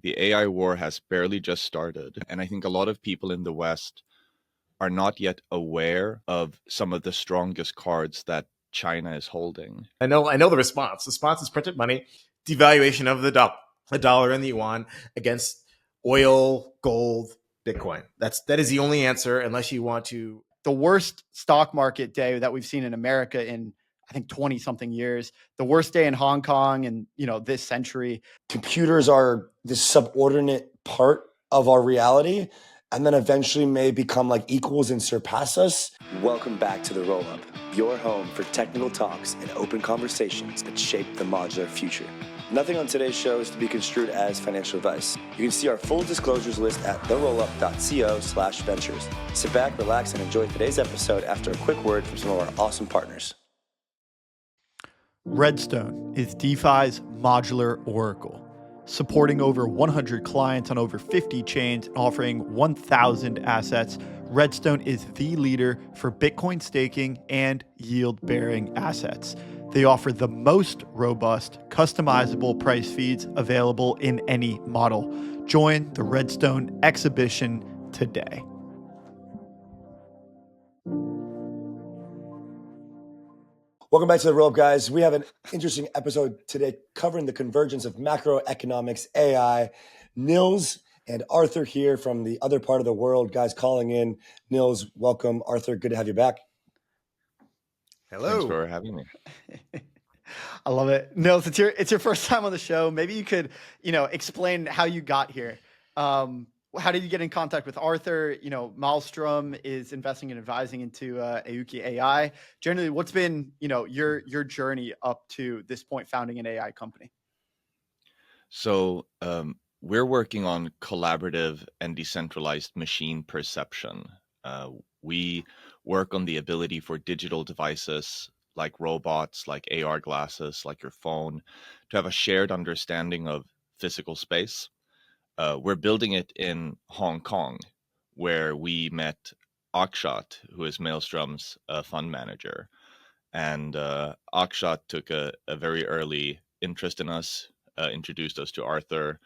The AI war has barely just started, and I think a lot of people in the West are not yet aware of some of the strongest cards that China is holding. I know the response. The response is printed money, devaluation of the dollar and the yuan against oil, gold, Bitcoin. That is the only answer, unless you want to. The worst stock market day that we've seen in America in, I think, 20 something years, the worst day in Hong Kong in, this century. Computers are this subordinate part of our reality, and then eventually may become like equals and surpass us. Welcome back to The Roll-Up, your home for technical talks and open conversations that shape the modular future. Nothing on today's show is to be construed as financial advice. You can see our full disclosures list at therollup.co/ventures. Sit back, relax, and enjoy today's episode after a quick word from some of our awesome partners. RedStone is DeFi's modular oracle, supporting over 100 clients on over 50 chains and offering 1,000 assets. RedStone is the leader for Bitcoin staking and yield-bearing assets. They offer the most robust, customizable price feeds available in any model. Join the RedStone exhibition today. Welcome back to The Roll-Up, guys. We have an interesting episode today covering the convergence of macroeconomics, AI. Nils and Arthur here from the other part of the world, guys calling in. Nils, welcome. Arthur, good to have you back. Hello. Thanks for having me. I love it. Nils, it's your first time on the show. Maybe you could, explain how you got here. How did you get in contact with Arthur? Maelstrom is investing and advising into Auki AI. Generally, what's been, your journey up to this point founding an AI company? So we're working on collaborative and decentralized machine perception. We work on the ability for digital devices like robots, like AR glasses, like your phone, to have a shared understanding of physical space. We're building it in Hong Kong, where we met Akshat, who is Maelstrom's fund manager. And Akshat took a very early interest in us, introduced us to Arthur.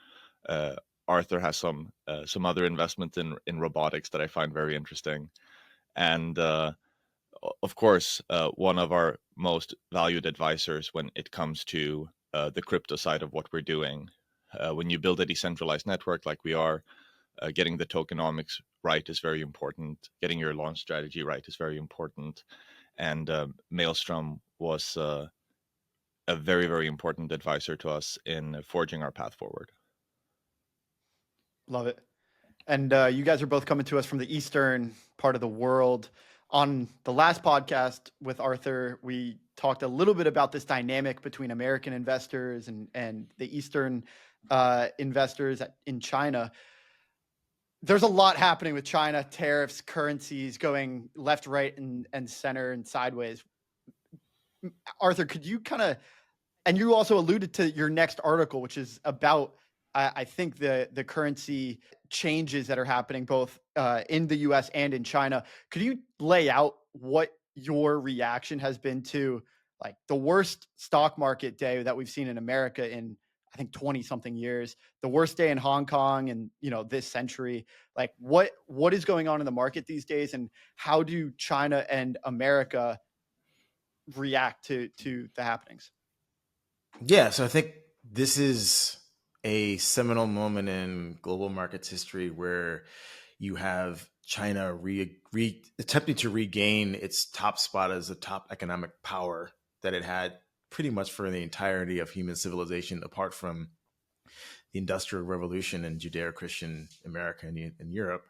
Arthur has some other investments in robotics that I find very interesting. And of course, one of our most valued advisors when it comes to the crypto side of what we're doing. When you build a decentralized network like we are, getting the tokenomics right is very important. Getting your launch strategy right is very important. And Maelstrom was a very, very important advisor to us in forging our path forward. Love it. And you guys are both coming to us from the eastern part of the world. On the last podcast with Arthur, we talked a little bit about this dynamic between American investors and the Eastern investors in China. There's a lot happening with China, tariffs, currencies going left, right, and center and sideways. Arthur, could you and you also alluded to your next article, which is about, I think, the currency changes that are happening both in the US and in China. Could you lay out what your reaction has been to like the worst stock market day that we've seen in America in, I think, 20 something years, the worst day in Hong Kong in, this century? Like what is going on in the market these days, and how do China and America react to the happenings? Yeah, so I think this is a seminal moment in global markets history where you have China attempting to regain its top spot as a top economic power that it had pretty much for the entirety of human civilization, apart from the Industrial Revolution in Judeo-Christian America and Europe.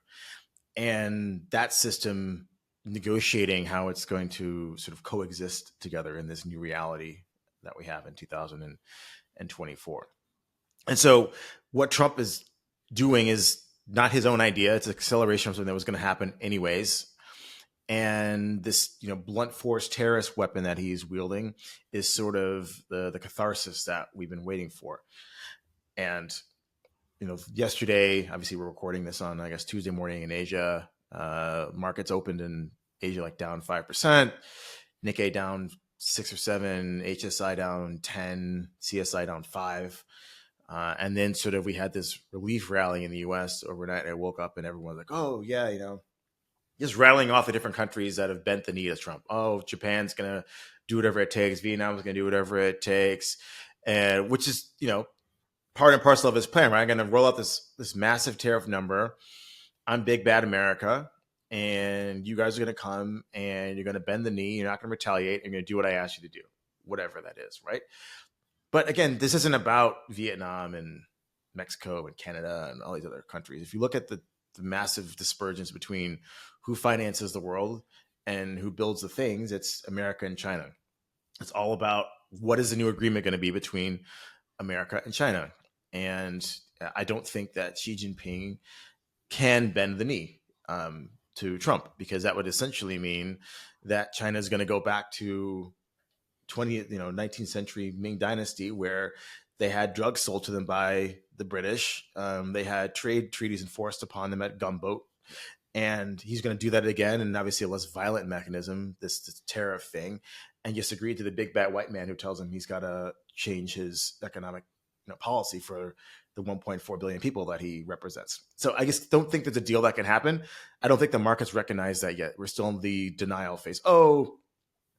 And that system negotiating how it's going to sort of coexist together in this new reality that we have in 2024. And so what Trump is doing is not his own idea. It's an acceleration of something that was going to happen anyways. And this, blunt force terrorist weapon that he's wielding is sort of the catharsis that we've been waiting for. And, yesterday, obviously we're recording this on, I guess, Tuesday morning in Asia. Markets opened in Asia like down 5%, Nikkei down 6 or 7, HSI down 10, CSI down 5. And then sort of we had this relief rally in the US overnight. I woke up and everyone was like, oh, yeah, just rattling off the different countries that have bent the knee to Trump. Oh, Japan's going to do whatever it takes. Vietnam's going to do whatever it takes. And which is, part and parcel of his plan, right? I'm going to roll out this massive tariff number on big bad America. And you guys are going to come and you're going to bend the knee. You're not going to retaliate. You're going to do what I asked you to do, whatever that is, right? But again, this isn't about Vietnam and Mexico and Canada and all these other countries. If you look at the massive dispersions between who finances the world and who builds the things, it's America and China. It's all about what is the new agreement going to be between America and China. And I don't think that Xi Jinping can bend the knee to Trump, because that would essentially mean that China is going to go back to 19th century Ming Dynasty, where they had drugs sold to them by the British. They had trade treaties enforced upon them at gunboat. And he's going to do that again, and obviously a less violent mechanism, this tariff thing, and just agree to the big bad white man who tells him he's got to change his economic policy for the 1.4 billion people that he represents. So I just don't think there's a deal that can happen. I don't think the markets recognize that yet. We're still in the denial phase. Oh,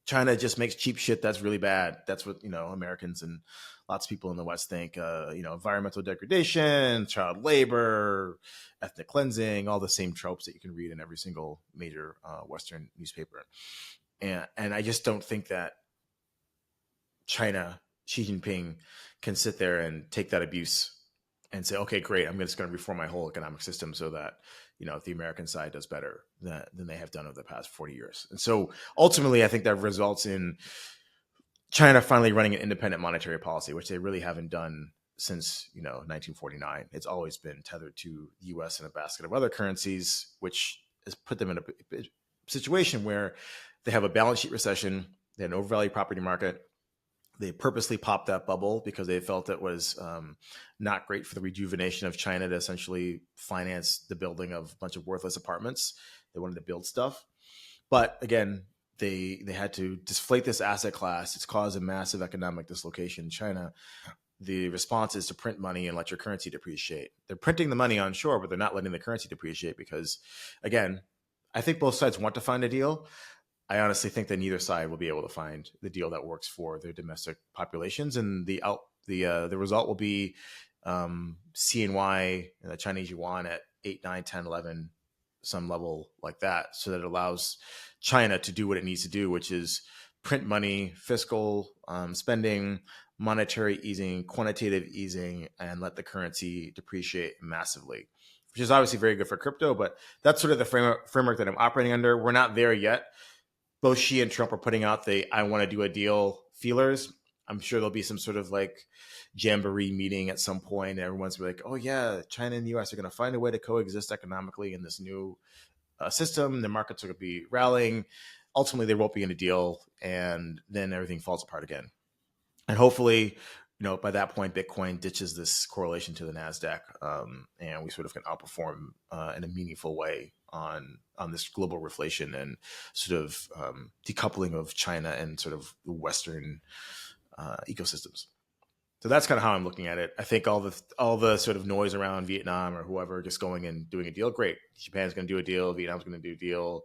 China just makes cheap shit that's really bad. That's what Americans and lots of people in the West think. Environmental degradation, child labor, ethnic cleansing, all the same tropes that you can read in every single major Western newspaper. And I just don't think that China, Xi Jinping, can sit there and take that abuse and say, okay, great, I'm just going to reform my whole economic system so that the American side does better than they have done over the past 40 years. And so ultimately, I think that results in China finally running an independent monetary policy, which they really haven't done since 1949. It's always been tethered to the U.S. and a basket of other currencies, which has put them in a situation where they have a balance sheet recession, they have an overvalued property market. They purposely popped that bubble because they felt it was not great for the rejuvenation of China to essentially finance the building of a bunch of worthless apartments. They wanted to build stuff. But again, they had to deflate this asset class. It's caused a massive economic dislocation in China. The response is to print money and let your currency depreciate. They're printing the money onshore, but they're not letting the currency depreciate because, again, I think both sides want to find a deal. I honestly think that neither side will be able to find the deal that works for their domestic populations, and the result will be CNY, the Chinese yuan, at 8, 9, 10, 11, some level like that, so that it allows China to do what it needs to do, which is print money, fiscal spending, monetary easing, quantitative easing, and let the currency depreciate massively, which is obviously very good for crypto. But that's sort of the framework that I'm operating under. We're not there yet. Both Xi and Trump are putting out the "I want to do a deal" feelers. I'm sure there'll be some sort of like jamboree meeting at some point, and everyone's like, "Oh yeah, China and the U.S. are going to find a way to coexist economically in this new system. The markets are going to be rallying. Ultimately, there won't be any deal, and then everything falls apart again. And hopefully, by that point, Bitcoin ditches this correlation to the Nasdaq, and we sort of can outperform in a meaningful way on this global reflation and sort of decoupling of China and sort of the Western ecosystems. So that's kind of how I'm looking at it. I think all the sort of noise around Vietnam or whoever just going and doing a deal, great. Japan's going to do a deal. Vietnam's going to do a deal.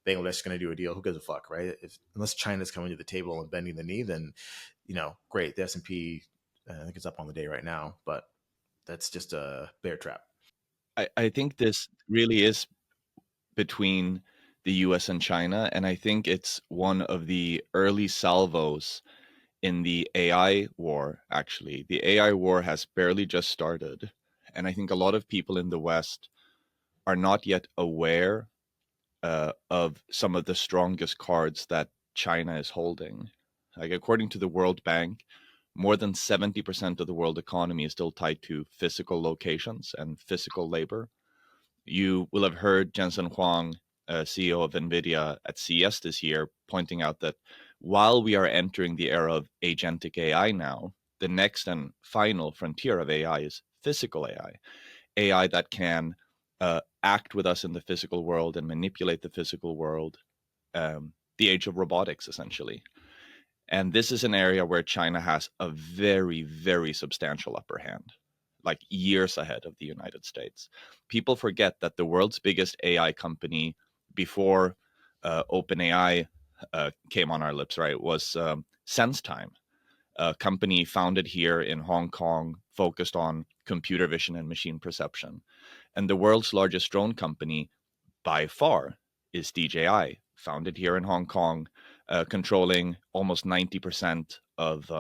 Bangladesh is going to do a deal. Who gives a fuck, right? Unless China's coming to the table and bending the knee, then great. The S&P, I think it's up on the day right now, but that's just a bear trap. I think this really is between the US and China, and I think it's one of the early salvos in the AI war, actually. The AI war has barely just started, and I think a lot of people in the West are not yet aware of some of the strongest cards that China is holding. Like, according to the World Bank, more than 70% of the world economy is still tied to physical locations and physical labor. You will have heard Jensen Huang, CEO of NVIDIA, at CES this year, pointing out that while we are entering the era of agentic AI now, the next and final frontier of AI is physical AI, AI that can act with us in the physical world and manipulate the physical world, the age of robotics, essentially. And this is an area where China has a very, very substantial upper hand. like years ahead of the United States. People forget that the world's biggest AI company before OpenAI came on our lips, right, was SenseTime, a company founded here in Hong Kong, focused on computer vision and machine perception. And the world's largest drone company by far is DJI, founded here in Hong Kong, controlling almost 90% of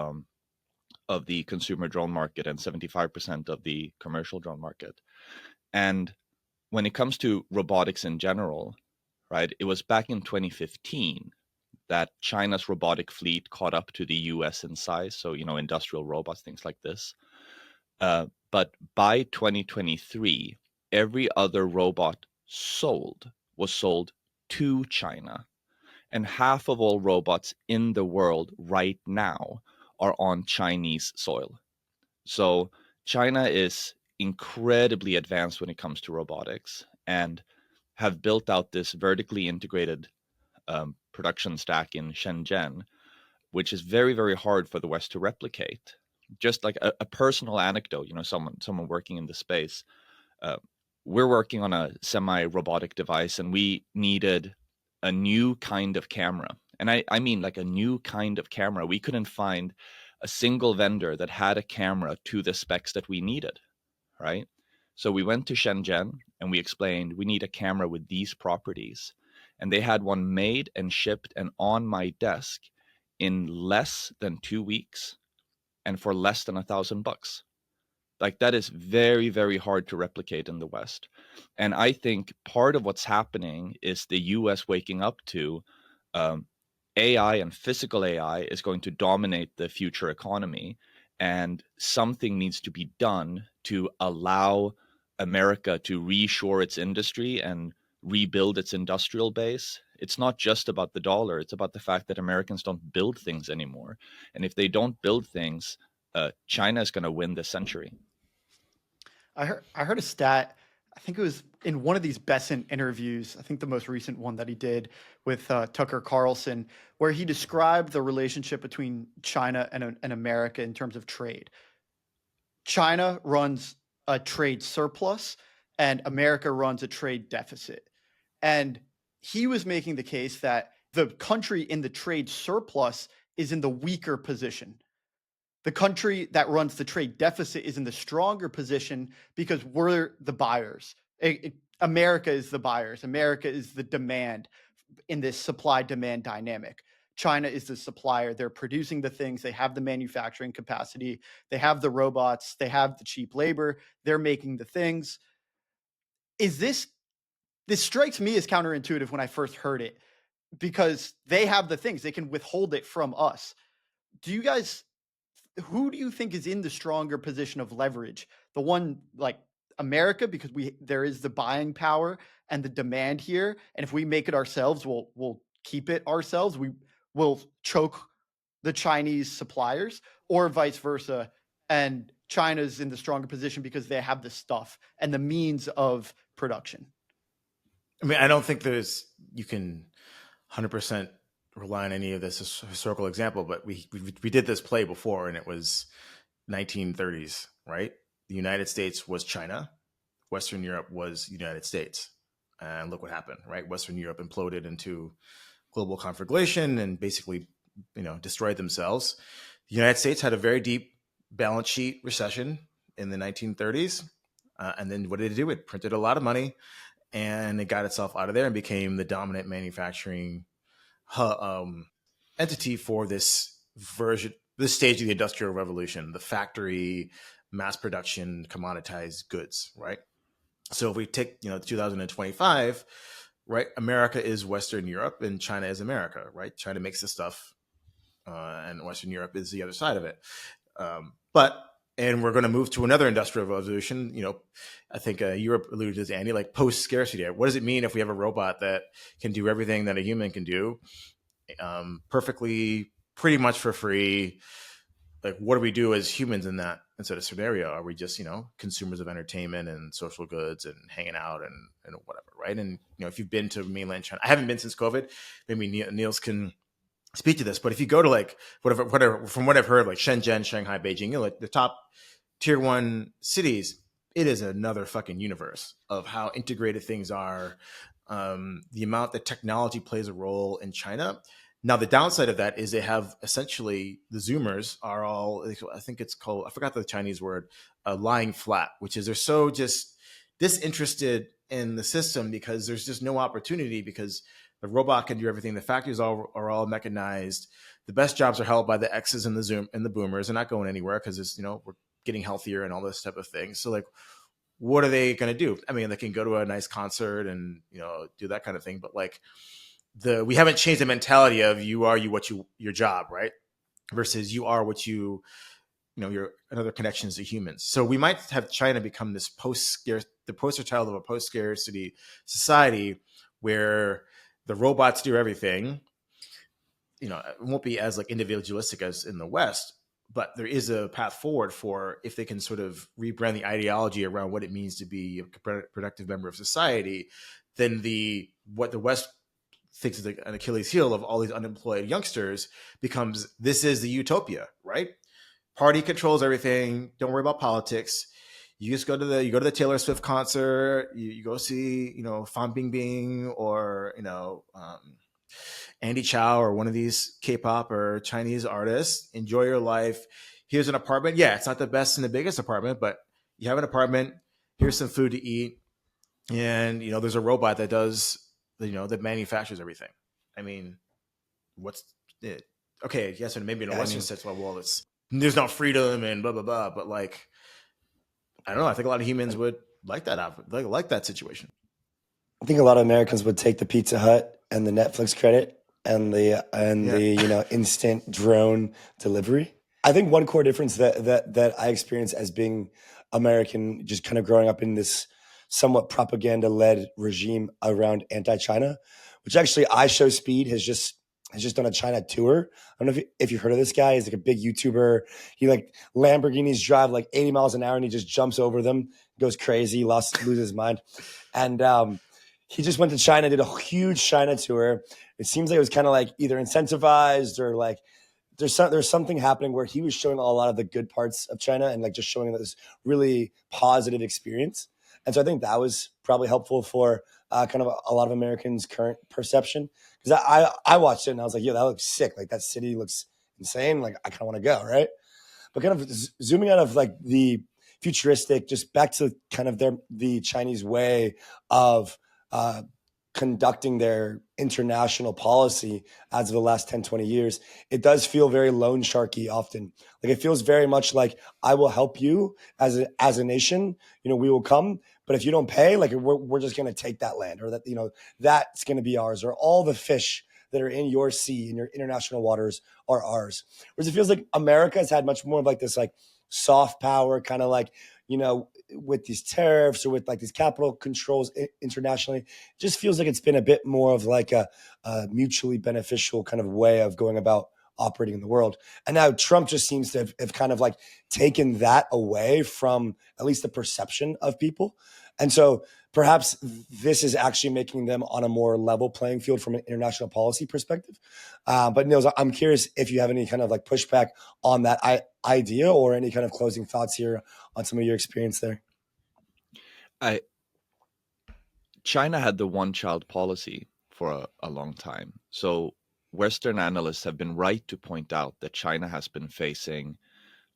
the consumer drone market and 75% of the commercial drone market. And when it comes to robotics in general, right, it was back in 2015 that China's robotic fleet caught up to the US in size. So, industrial robots, things like this. But by 2023, every other robot was sold to China. And half of all robots in the world right now are on Chinese soil. So China is incredibly advanced when it comes to robotics and have built out this vertically integrated production stack in Shenzhen, which is very, very hard for the West to replicate. Just like a personal anecdote, someone working in the space, uh, we're working on a semi-robotic device, and we needed a new kind of camera. And I mean like a new kind of camera. We couldn't find a single vendor that had a camera to the specs that we needed, right? So we went to Shenzhen and we explained, we need a camera with these properties. And they had one made and shipped and on my desk in less than 2 weeks and for less than $1,000. Like, that is very, very hard to replicate in the West. And I think part of what's happening is the US waking up to AI, and physical AI is going to dominate the future economy. And something needs to be done to allow America to reshore its industry and rebuild its industrial base. It's not just about the dollar. It's about the fact that Americans don't build things anymore. And if they don't build things, China is going to win this century. I heard a stat. I think it was in one of these Besant interviews. I think the most recent one that he did with Tucker Carlson, where he described the relationship between China and America in terms of trade. China runs a trade surplus, and America runs a trade deficit. And he was making the case that the country in the trade surplus is in the weaker position. The country that runs the trade deficit is in the stronger position because we're the buyers. America is the buyers. America is the demand in this supply-demand dynamic. China is the supplier. They're producing the things. They have the manufacturing capacity. They have the robots. They have the cheap labor. They're making the things. This strikes me as counterintuitive when I first heard it, because they have the things. They can withhold it from us. Who do you think is in the stronger position of leverage? The one like America, because there is the buying power and the demand here, and if we make it ourselves, we'll keep it ourselves. We will choke the Chinese suppliers, or vice versa. And China's in the stronger position because they have the stuff and the means of production. I mean, I don't think you can 100% rely on any of this historical example, but we did this play before, and it was 1930s, right? The United States was China, Western Europe was the United States, and look what happened, right? Western Europe imploded into global conflagration and basically, destroyed themselves. The United States had a very deep balance sheet recession in the 1930s, and then what did it do? It printed a lot of money, and it got itself out of there and became the dominant manufacturing entity for this stage of the Industrial Revolution, the factory, mass production, commoditized goods, right? So if we take 2025, right, America is Western Europe and China is America, right? China makes the stuff, and Western Europe is the other side of it. And we're going to move to another industrial revolution. I think Europe alluded to this, Andy, like post-scarcity. What does it mean if we have a robot that can do everything that a human can do, perfectly, pretty much for free? Like, what do we do as humans in that sort of scenario? Are we just, consumers of entertainment and social goods and hanging out and whatever, right? And, if you've been to mainland China, I haven't been since COVID. Maybe Nils can speak to this, but if you go to like whatever, from what I've heard, like Shenzhen, Shanghai, Beijing, like the top tier one cities, it is another fucking universe of how integrated things are. The amount that technology plays a role in China. Now, the downside of that is they have essentially the Zoomers are all, I think it's called, I forgot the Chinese word, lying flat, which is they're so just disinterested in the system because there's just no opportunity because the robot can do everything. The factories are all mechanized. The best jobs are held by the X's and the Zoom and the boomers. They're not going anywhere because it's, we're getting healthier and all this type of thing. So like, what are they going to do? I mean, they can go to a nice concert and, do that kind of thing. But like we haven't changed the mentality of your job, right? Versus you are what your another connections to humans. So we might have China become this the poster child of a post-scarcity society where the robots do everything. It won't be as like individualistic as in the West, but there is a path forward for if they can sort of rebrand the ideology around what it means to be a productive member of society, then what the West thinks is an Achilles heel of all these unemployed youngsters becomes this is the utopia, right? Party controls everything. Don't worry about politics. You just go to the Taylor Swift concert. You go see Fan Bingbing or Andy Chow or one of these K-pop or Chinese artists. Enjoy your life. Here's an apartment. Yeah, it's not the best and the biggest apartment, but you have an apartment. Here's some food to eat, and there's a robot that does that manufactures everything. I mean, what's it? Okay, yes, and maybe in a Western sense, well, there's no freedom and blah blah blah. But like, I don't know. I think a lot of humans would like that situation. I think a lot of Americans would take the Pizza Hut and the Netflix credit and the instant drone delivery. I think one core difference that I experience as being American, just kind of growing up in this somewhat propaganda-led regime around anti-China, which actually iShowSpeed has just done a China tour. I don't know if you've heard of this guy. He's like a big YouTuber. He like Lamborghinis drive like 80 miles an hour and he just jumps over them, goes crazy, loses his mind. And he just went to China, did a huge China tour. It seems like it was kind of like either incentivized or like there's something happening where he was showing a lot of the good parts of China and like just showing this really positive experience. And so I think that was probably helpful for kind of a lot of Americans' current perception. Because I watched it and I was like, yeah, that looks sick. Like that city looks insane. Like I kind of want to go, right? But kind of zooming out of like the futuristic, just back to kind of the Chinese way of conducting their international policy as of the last 10, 20 years, it does feel very loan sharky often. Like it feels very much like I will help you as a nation, we will come, but if you don't pay, like we're just going to take that land or that, that's going to be ours or all the fish that are in your sea in your international waters are ours. Whereas it feels like America has had much more of like this like soft power kind of like, with these tariffs or with like these capital controls internationally, it just feels like it's been a bit more of like a mutually beneficial kind of way of going about operating in the world. And now Trump just seems to have kind of like taken that away from at least the perception of people. And so perhaps this is actually making them on a more level playing field from an international policy perspective. But Nils, I'm curious if you have any kind of like pushback on that idea or any kind of closing thoughts here on some of your experience there. China had the one-child policy for a long time. So Western analysts have been right to point out that China has been facing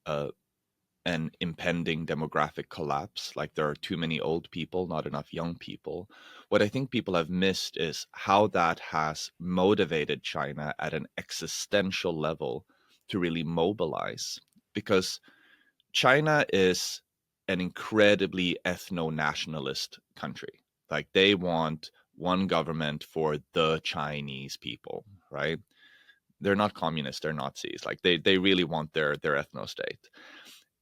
an impending demographic collapse. Like there are too many old people, not enough young people. What I think people have missed is how that has motivated China at an existential level to really mobilize. Because China is an incredibly ethno-nationalist country. Like they want one government for the Chinese people, right? They're not communists, they're Nazis. Like they really want their ethno-state.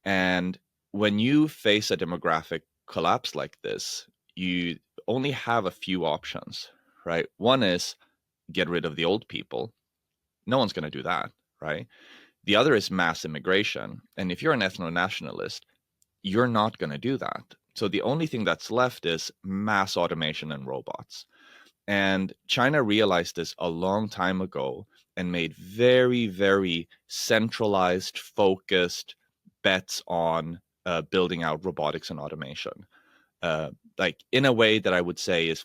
And when you face a demographic collapse like this, you only have a few options, right? One is get rid of the old people. No one's going to do that, right? The other is mass immigration. And if you're an ethno-nationalist, you're not going to do that. So the only thing that's left is mass automation and robots. And China realized this a long time ago and made very, very centralized, focused bets on building out robotics and automation, like in a way that I would say is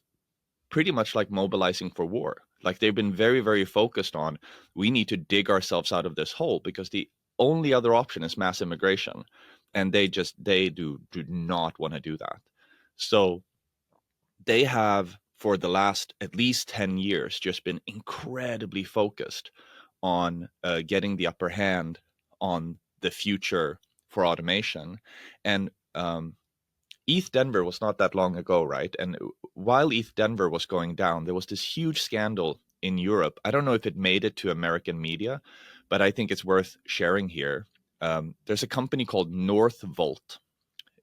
pretty much like mobilizing for war. Like they've been very, very focused on, we need to dig ourselves out of this hole because the only other option is mass immigration. And they do not want to do that. So they have, for the last at least 10 years, just been incredibly focused on getting the upper hand on the future for automation. And ETH Denver was not that long ago, right? And while ETH Denver was going down, there was this huge scandal in Europe. I don't know if it made it to American media, but I think it's worth sharing here. There's a company called Northvolt.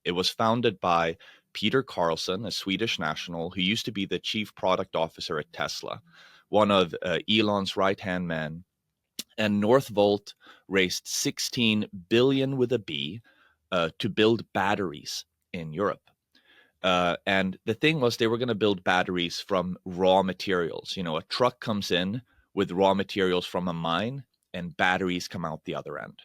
It was founded by Peter Carlson, a Swedish national who used to be the chief product officer at Tesla, one of Elon's right-hand men. And Northvolt raised 16 billion with a B to build batteries in Europe. And the thing was, they were going to build batteries from raw materials. You know, a truck comes in with raw materials from a mine, and batteries come out the other end.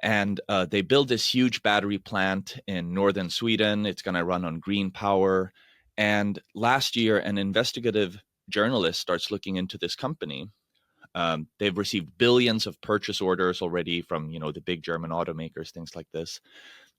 And they build this huge battery plant in northern Sweden. It's going to run on green power. And last year, an investigative journalist starts looking into this company. They've received billions of purchase orders already from, you know, the big German automakers, things like this.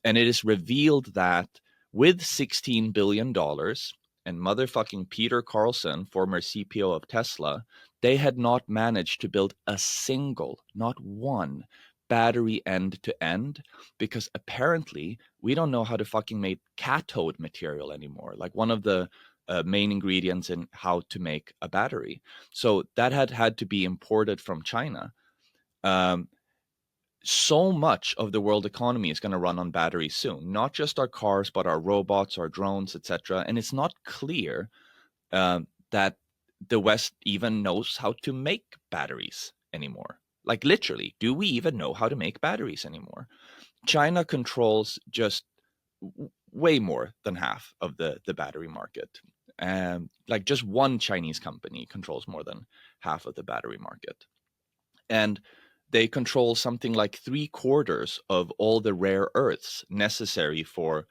And it is revealed that with $16 billion and motherfucking Peter Carlson, former CPO of Tesla, they had not managed to build a single, not one, battery end to end, because apparently we don't know how to fucking make cathode material anymore, like one of the main ingredients in how to make a battery. So that had to be imported from China. So much of the world economy is going to run on batteries soon, not just our cars, but our robots, our drones, etc. And it's not clear that the West even knows how to make batteries anymore. Like literally, do we even know how to make batteries anymore? China controls just way more than half of the battery market. Like just one Chinese company controls more than half of the battery market. And they control something like 3/4 of all the rare earths necessary for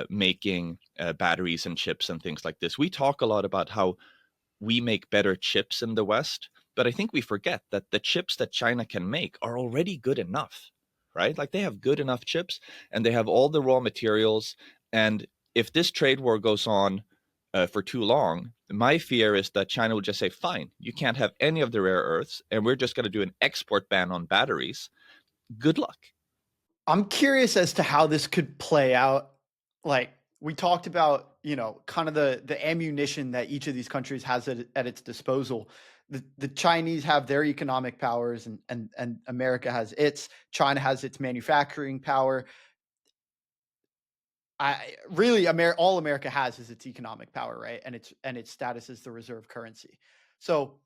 making batteries and chips and things like this. We talk a lot about how we make better chips in the West, but I think we forget that the chips that China can make are already good enough, right? Like they have good enough chips and they have all the raw materials. And if this trade war goes on for too long, my fear is that China will just say, fine, you can't have any of the rare earths, and we're just going to do an export ban on batteries. Good luck. I'm curious as to how this could play out. Like we talked about, you know, kind of the ammunition that each of these countries has at its disposal. The Chinese have their economic powers, and America has its. China has its manufacturing power. All America has is its economic power, right? And its status as the reserve currency. So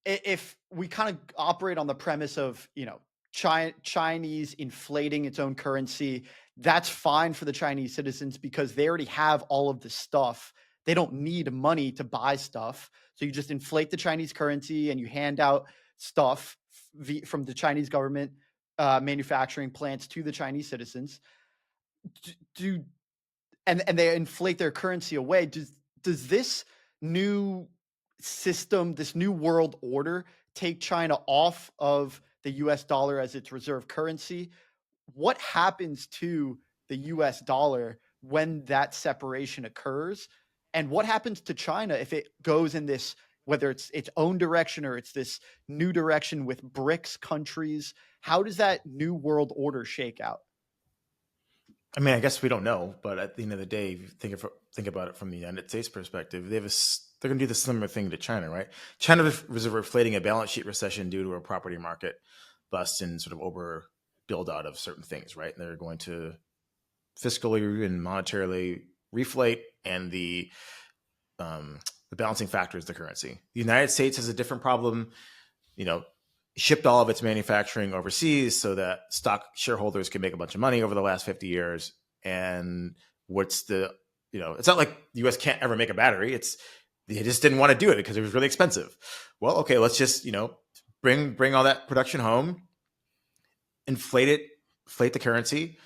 if we kind of operate on the premise of, you know, Chinese inflating its own currency, that's fine for the Chinese citizens because they already have all of the stuff. They don't need money to buy stuff. So you just inflate the Chinese currency and you hand out stuff from the Chinese government manufacturing plants to the Chinese citizens. Do and they inflate their currency away. Does this new system, this new world order, take China off of the US dollar as its reserve currency? What happens to the US dollar when that separation occurs? And what happens to China if it goes in this, whether it's its own direction or it's this new direction with BRICS countries? How does that new world order shake out? I mean, I guess we don't know, but at the end of the day, if you think about it from the United States perspective, they're going to do the similar thing to China, right? China was reflating a balance sheet recession due to a property market bust and sort of over build out of certain things, right? And they're going to fiscally and monetarily reflate, and the balancing factor is the currency. The United States has a different problem. You know, shipped all of its manufacturing overseas so that stock shareholders can make a bunch of money over the last 50 years. And what's the, you know, it's not like the US can't ever make a battery. They just didn't want to do it because it was really expensive. Well, okay, let's just, you know, bring all that production home, inflate the currency,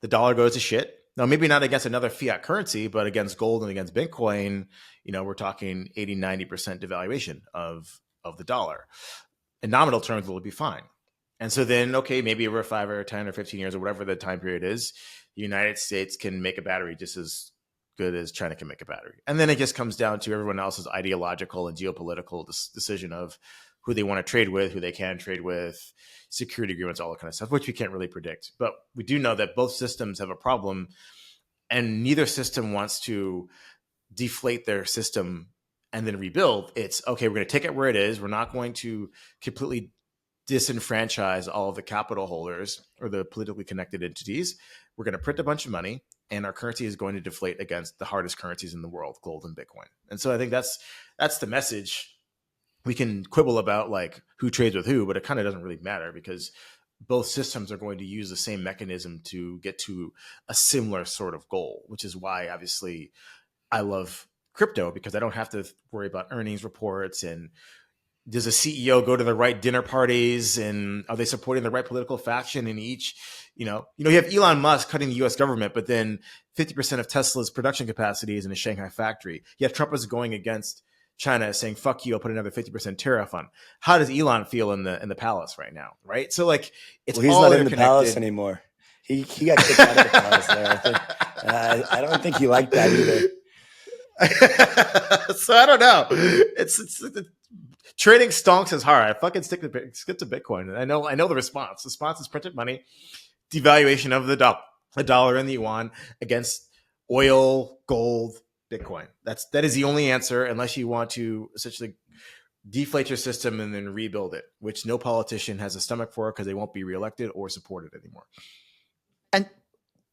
the dollar goes to shit. Now, maybe not against another fiat currency, but against gold and against Bitcoin, we're talking 80, 90% devaluation of the dollar. In nominal terms, will be fine. And so then, okay, maybe over 5 or 10 or 15 years or whatever the time period is, the United States can make a battery just as good as China can make a battery. And then it just comes down to everyone else's ideological and geopolitical decision of who they want to trade with, who they can trade with, security agreements, all that kind of stuff, which we can't really predict. But we do know that both systems have a problem, and neither system wants to deflate their system and then rebuild. It's okay, we're going to take it where it is. We're not going to completely disenfranchise all of the capital holders or the politically connected entities. We're going to print a bunch of money, and our currency is going to deflate against the hardest currencies in the world, gold and Bitcoin. And so I think that's the message. We can quibble about like who trades with who, but it kind of doesn't really matter because both systems are going to use the same mechanism to get to a similar sort of goal, which is why obviously I love crypto, because I don't have to worry about earnings reports and does a CEO go to the right dinner parties and are they supporting the right political faction in each, you have Elon Musk cutting the US government, but then 50% of Tesla's production capacity is in a Shanghai factory. Yet Trump is going against China saying, fuck you, I'll put another 50% tariff on. How does Elon feel in the palace right now? Right. So like it's he's all not in the palace anymore. He got kicked out of the palace there. I think. I don't think he liked that either. So I don't know. It's trading stonks is hard. I fucking skip to Bitcoin. I know the response. The response is printed money, devaluation of the dollar and the yuan against oil, gold, Bitcoin. That is the only answer, unless you want to essentially deflate your system and then rebuild it, which no politician has a stomach for because they won't be reelected or supported anymore. And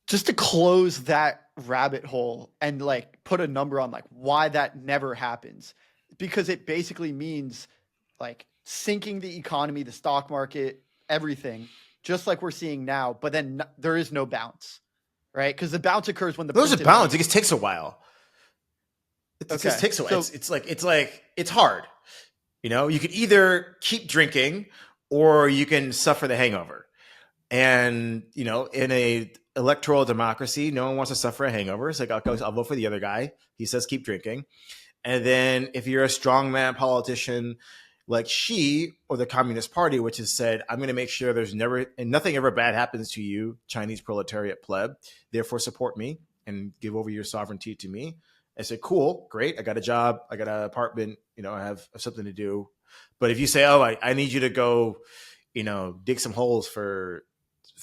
just to close that rabbit hole and like put a number on like why that never happens, because it basically means like sinking the economy, the stock market, everything, just like we're seeing now. But then there is no bounce, right? Because the bounce occurs when the there's a bounce. It just takes a while. It just takes a while. So, it's hard. You could either keep drinking or you can suffer the hangover. And in a electoral democracy, no one wants to suffer a hangover. It's like, I'll vote for the other guy. He says keep drinking. And then if you're a strongman politician like Xi or the Communist Party, which has said, I'm going to make sure there's never and nothing ever bad happens to you, Chinese proletariat pleb, therefore support me and give over your sovereignty to me. I said, cool, great. I got a job. I got an apartment. I have something to do. But if you say, I need you to go, dig some holes for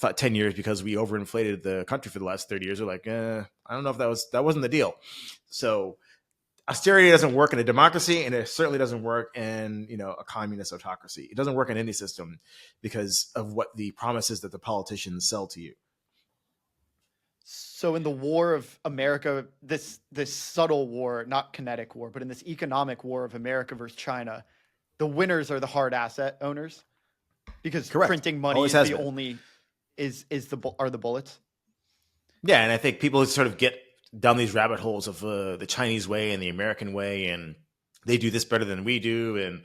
10 years because we overinflated the country for the last 30 years, they're like, I don't know if that wasn't the deal. So austerity doesn't work in a democracy, and it certainly doesn't work in a communist autocracy. It doesn't work in any system because of what the promises that the politicians sell to you. So in the war of America, this subtle war, not kinetic war, but in this economic war of America versus China, the winners are the hard asset owners, because Correct. Printing money Always is the been. only are the bullets. Yeah, and I think people sort of get down these rabbit holes of the Chinese way and the American way, and they do this better than we do, and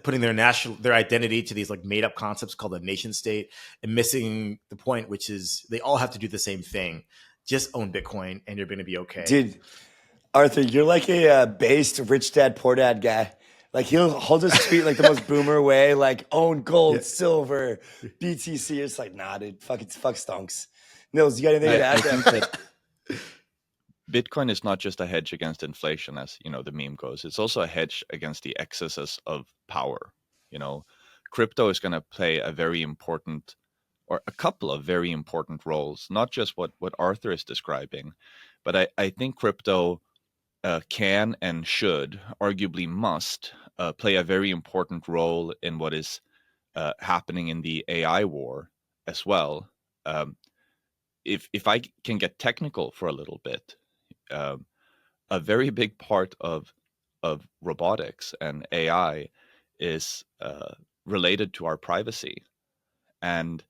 putting their identity to these like made up concepts called a nation state, and missing the point, which is they all have to do the same thing. Just own Bitcoin, and you're going to be okay. Dude, Arthur, you're like a based rich dad poor dad guy. Like he'll just tweet like the most boomer way, like own gold, silver, BTC. It's like, nah, dude, fuck stonks. Nils, you got anything to add there? Bitcoin is not just a hedge against inflation, as the meme goes. It's also a hedge against the excesses of power. Crypto is going to play a very important, or a couple of very important roles. Not just what Arthur is describing, but I think crypto can and should, arguably must, play a very important role in what is happening in the AI war as well. If I can get technical for a little bit. A very big part of robotics and AI is related to our privacy. And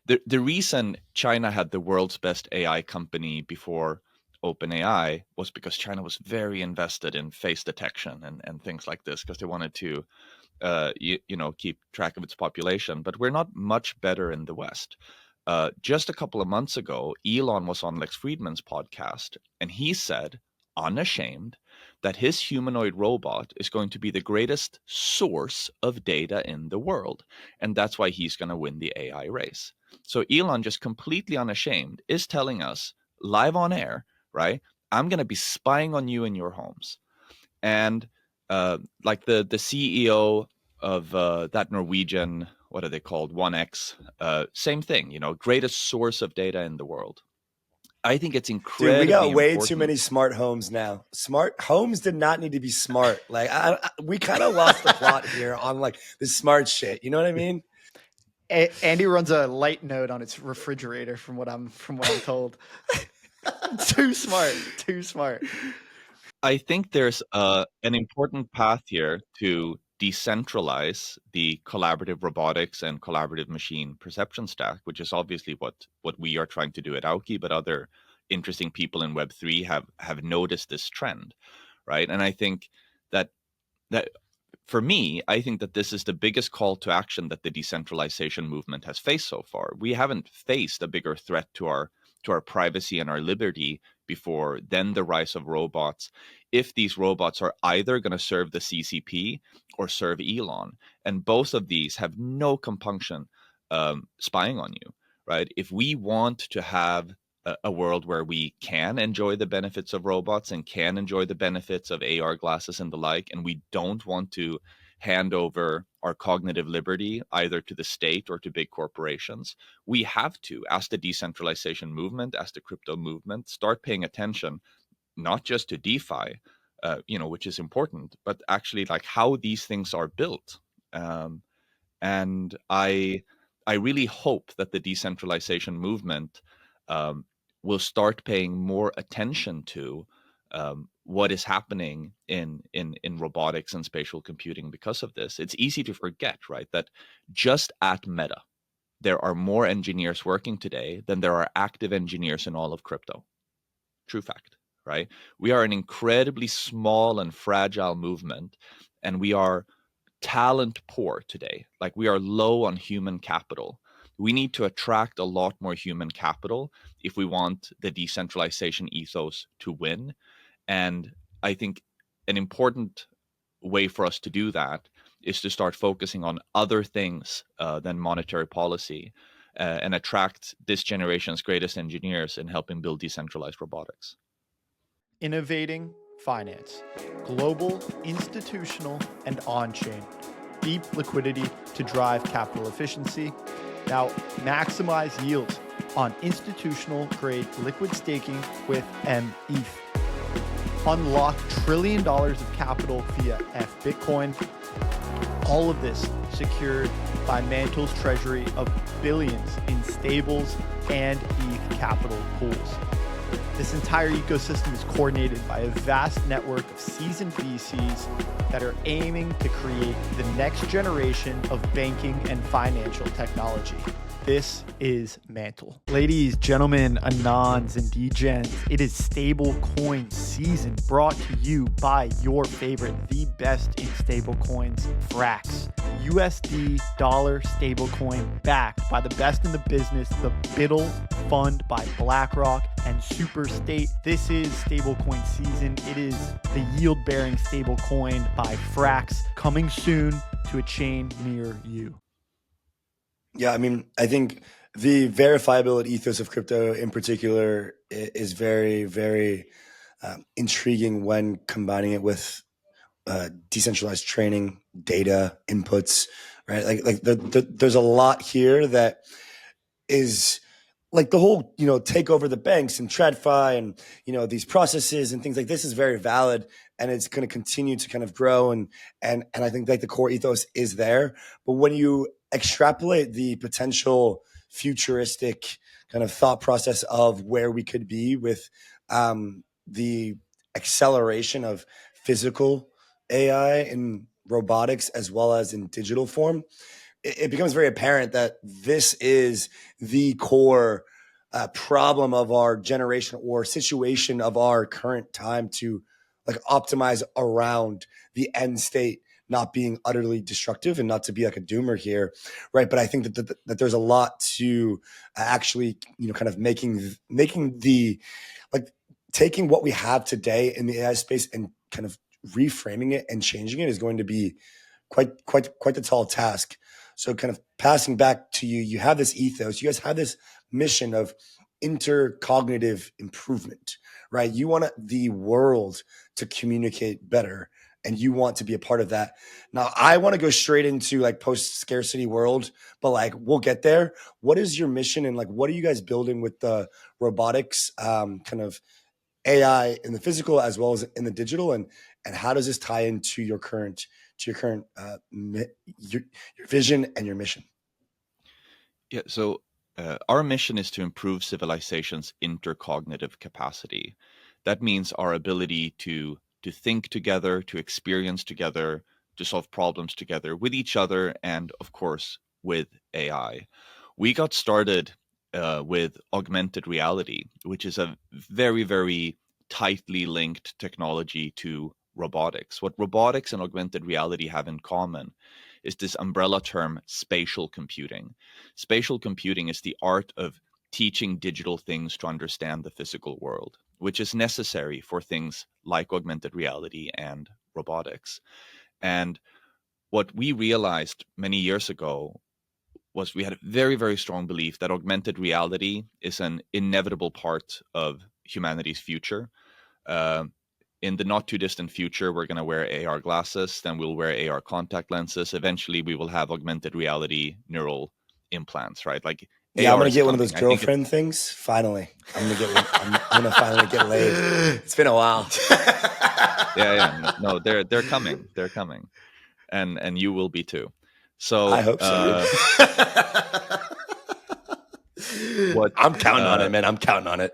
the reason China had the world's best AI company before OpenAI was because China was very invested in face detection and things like this, because they wanted to keep track of its population. But we're not much better in the West. just a couple of months ago, Elon was on Lex Friedman's podcast, and he said, unashamed, that his humanoid robot is going to be the greatest source of data in the world. And that's why he's going to win the AI race. So Elon, just completely unashamed, is telling us live on air, right? I'm going to be spying on you in your homes. And like the CEO of that Norwegian, what are they called? 1X, same thing, greatest source of data in the world. I think it's incredibly Dude, we got way important. too many smart homes now. Smart homes did not need to be smart. Like we kind of lost the plot here on like the smart shit. You know what I mean? Andy runs a light node on its refrigerator, from what I'm told. Too smart. I think there's an important path here to decentralize the collaborative robotics and collaborative machine perception stack, which is obviously what we are trying to do at Auki, but other interesting people in Web3 have noticed this trend, right? And I think that for me, I think that this is the biggest call to action that the decentralization movement has faced so far. We haven't faced a bigger threat to our privacy and our liberty before than the rise of robots, if these robots are either going to serve the CCP or serve Elon. And both of these have no compunction spying on you, right? If we want to have a world where we can enjoy the benefits of robots and can enjoy the benefits of AR glasses and the like, and we don't want to hand over our cognitive liberty either to the state or to big corporations, we have to, as the decentralization movement, as the crypto movement, start paying attention not just to DeFi, which is important, but actually like how these things are built. And I really hope that the decentralization movement will start paying more attention to what is happening in robotics and spatial computing because of this. It's easy to forget, right, that just at Meta, there are more engineers working today than there are active engineers in all of crypto. True fact, right? We are an incredibly small and fragile movement, and we are talent poor today. Like, we are low on human capital. We need to attract a lot more human capital if we want the decentralization ethos to win. And I think an important way for us to do that is to start focusing on other things than monetary policy and attract this generation's greatest engineers in helping build decentralized robotics. Innovating finance, global, institutional, and on-chain. Deep liquidity to drive capital efficiency. Now, maximize yield on institutional-grade liquid staking with METH. Unlock $1 trillion of capital via Bitcoin. All of this secured by Mantle's treasury of billions in stables and ETH capital pools. This entire ecosystem is coordinated by a vast network of seasoned VCs that are aiming to create the next generation of banking and financial technology. This is Mantle. Ladies, gentlemen, Anons, and Degens, it is stablecoin season, brought to you by your favorite, the best in stablecoins, Frax. USD dollar stablecoin backed by the best in the business, the Biddle Fund by BlackRock and Superstate. This is stablecoin season. It is the yield-bearing stablecoin by Frax, coming soon to a chain near you. Yeah, I mean, I think the verifiability ethos of crypto in particular is very, very intriguing when combining it with decentralized training, data, inputs, right? Like there's a lot here that is like the whole, take over the banks and TradFi and, these processes and things like this is very valid, and it's going to continue to kind of grow. And I think like the core ethos is there. But when you extrapolate the potential futuristic kind of thought process of where we could be with the acceleration of physical AI in robotics as well as in digital form, it becomes very apparent that this is the core problem of our generation or situation of our current time to like optimize around the end state, not being utterly destructive and not to be like a doomer here, right? But I think that there's a lot to actually, kind of making the, like, taking what we have today in the AI space and kind of reframing it and changing it is going to be quite the tall task. So kind of passing back to you, you have this ethos, you guys have this mission of intercognitive improvement, right? You want the world to communicate better and you want to be a part of that. Now, I want to go straight into like post-scarcity world, but like we'll get there. What is your mission and like what are you guys building with the robotics kind of AI in the physical as well as in the digital, and how does this tie into your current your vision and your mission? Yeah, so our mission is to improve civilization's intercognitive capacity. That means our ability to think together, to experience together, to solve problems together with each other, and of course with AI. We got started with augmented reality, which is a very, very tightly linked technology to robotics. What robotics and augmented reality have in common is this umbrella term, spatial computing. Spatial computing is the art of teaching digital things to understand the physical world, which is necessary for things like augmented reality and robotics. And what we realized many years ago was we had a very, very strong belief that augmented reality is an inevitable part of humanity's future. Uh, in the not too distant future, we're going to wear AR glasses, then we'll wear AR contact lenses. Eventually, we will have augmented reality neural implants, right? Like Yeah, I'm AR gonna is get one of coming. those I think it's girlfriend things. Finally, I'm gonna get one. I'm gonna finally get laid. It's been a while. no, they're coming. They're coming, and you will be too. I So hope so. what I'm counting on it, man. I'm counting on it.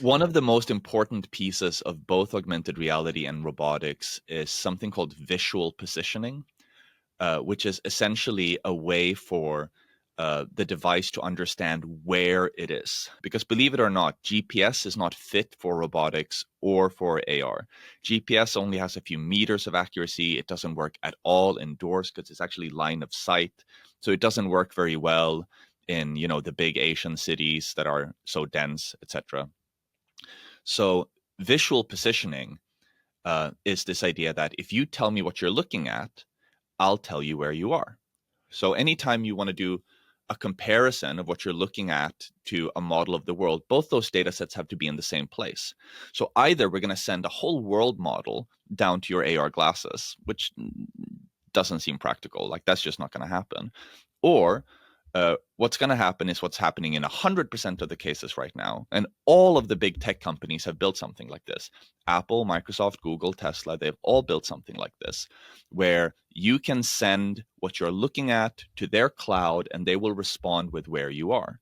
one of the most important pieces of both augmented reality and robotics is something called visual positioning, which is essentially a way for the device to understand where it is. Because believe it or not, GPS is not fit for robotics or for AR. GPS only has a few meters of accuracy. It doesn't work at all indoors because it's actually line of sight. So it doesn't work very well in, the big Asian cities that are so dense, etc. So visual positioning is this idea that if you tell me what you're looking at, I'll tell you where you are. So anytime you want to do a comparison of what you're looking at to a model of the world, both those data sets have to be in the same place. So either we're going to send a whole world model down to your AR glasses, which doesn't seem practical. Like that's just not going to happen. Or what's going to happen is what's happening in 100% of the cases right now. And all of the big tech companies have built something like this. Apple, Microsoft, Google, Tesla, they've all built something like this, where you can send what you're looking at to their cloud and they will respond with where you are.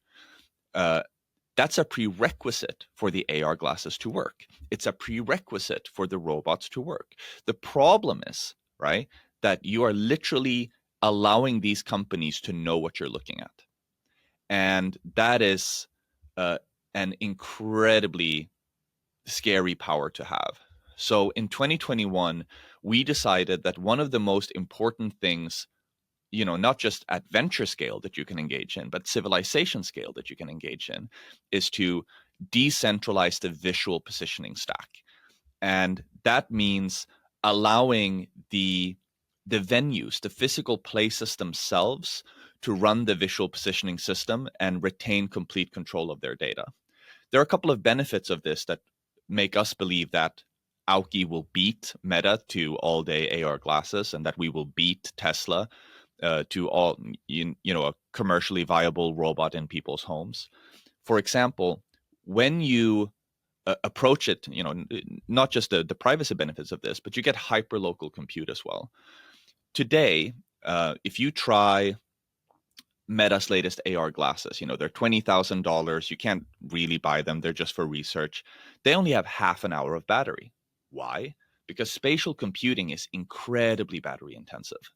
That's a prerequisite for the AR glasses to work. It's a prerequisite for the robots to work. The problem is, right, that you are literally allowing these companies to know what you're looking at. And that is an incredibly scary power to have. So in 2021, we decided that one of the most important things, not just at venture scale that you can engage in, but civilization scale that you can engage in, is to decentralize the visual positioning stack. And that means allowing the venues, the physical places themselves, to run the visual positioning system and retain complete control of their data. There are a couple of benefits of this that make us believe that Auki will beat Meta to all-day AR glasses, and that we will beat Tesla to all a commercially viable robot in people's homes. For example, when you approach it, not just the privacy benefits of this, but you get hyper-local compute as well. Today, if you try Meta's latest AR glasses, they're $20,000. You can't really buy them. They're just for research. They only have half an hour of battery. Why? Because spatial computing is incredibly battery intensive.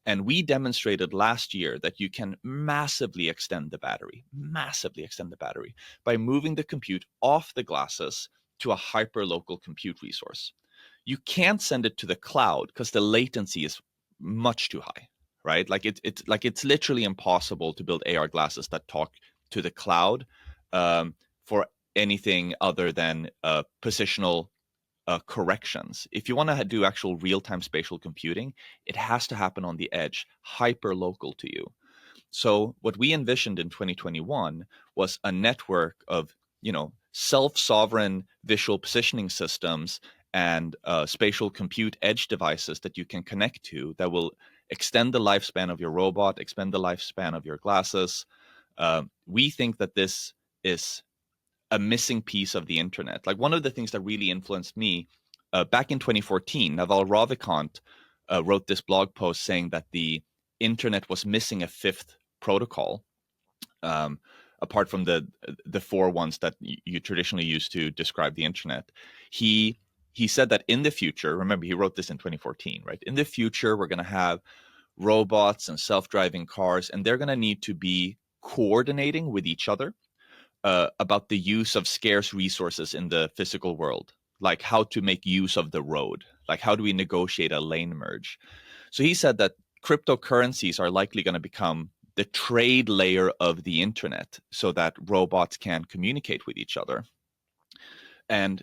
And we demonstrated last year that you can massively extend the battery by moving the compute off the glasses to a hyper-local compute resource. you can't send it to the cloud because the latency is much too high, right? Like it's literally impossible to build AR glasses that talk to the cloud for anything other than positional corrections. If you want to do actual real-time spatial computing, it has to happen on the edge, hyper local to you. So what we envisioned in 2021 was a network of, self-sovereign visual positioning systems and spatial compute edge devices that you can connect to that will extend the lifespan of your robot, extend the lifespan of your glasses. We think that this is a missing piece of the internet. Like one of the things that really influenced me back in 2014, Naval Ravikant wrote this blog post saying that the internet was missing a fifth protocol, apart from the four ones that you traditionally use to describe the internet. He said that in the future, remember he wrote this in 2014, right? In the future, we're going to have robots and self-driving cars, and they're going to need to be coordinating with each other about the use of scarce resources in the physical world, like how to make use of the road, like how do we negotiate a lane merge. So he said that cryptocurrencies are likely going to become the trade layer of the internet so that robots can communicate with each other. And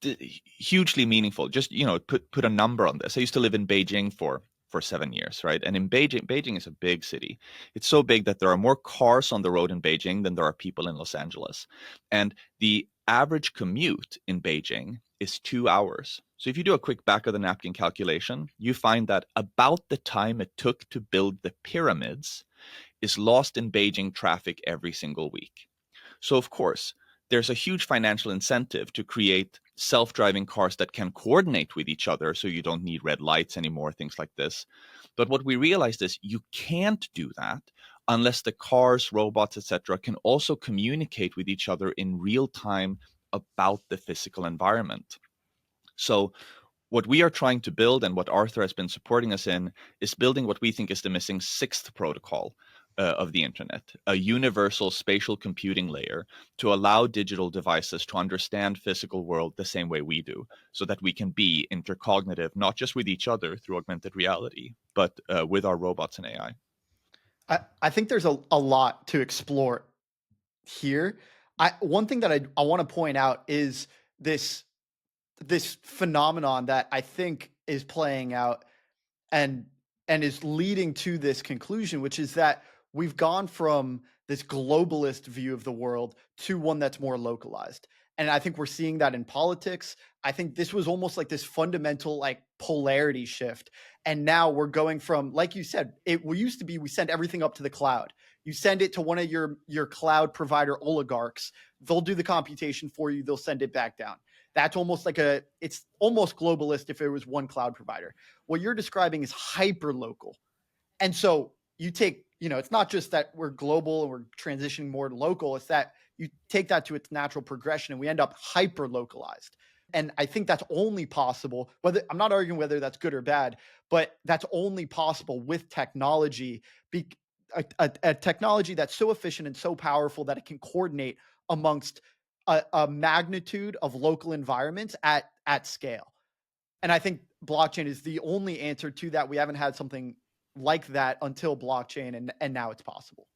hugely meaningful. Just, put a number on this. I used to live in Beijing for 7 years, right? And in Beijing is a big city. It's so big that there are more cars on the road in Beijing than there are people in Los Angeles. And the average commute in Beijing is 2 hours. So if you do a quick back of the napkin calculation, you find that about the time it took to build the pyramids is lost in Beijing traffic every single week. So of course, there's a huge financial incentive to create self-driving cars that can coordinate with each other so you don't need red lights anymore, things like this. But what we realized is you can't do that unless the cars, robots, etc., can also communicate with each other in real time about the physical environment. So what we are trying to build, and what Arthur has been supporting us in, is building what we think is the missing sixth protocol of the internet, a universal spatial computing layer to allow digital devices to understand physical world the same way we do, so that we can be intercognitive, not just with each other through augmented reality, but with our robots and AI. I think there's a lot to explore here. One thing that I want to point out is this phenomenon that I think is playing out and is leading to this conclusion, which is that we've gone from this globalist view of the world to one that's more localized. And I think we're seeing that in politics. I think this was almost like this fundamental like polarity shift. And now we're going from, like you said, we used to be, we send everything up to the cloud. You send it to one of your cloud provider oligarchs. They'll do the computation for you. They'll send it back down. That's almost like it's almost globalist if it was one cloud provider. What you're describing is hyper local. And so you take, it's not just that we're global and we're transitioning more to local. It's that you take that to its natural progression and we end up hyper localized. And I think that's only possible, I'm not arguing whether that's good or bad, but that's only possible with technology, a technology that's so efficient and so powerful that it can coordinate amongst a magnitude of local environments at scale. And I think blockchain is the only answer to that. We haven't had something like that until blockchain, and now it's possible.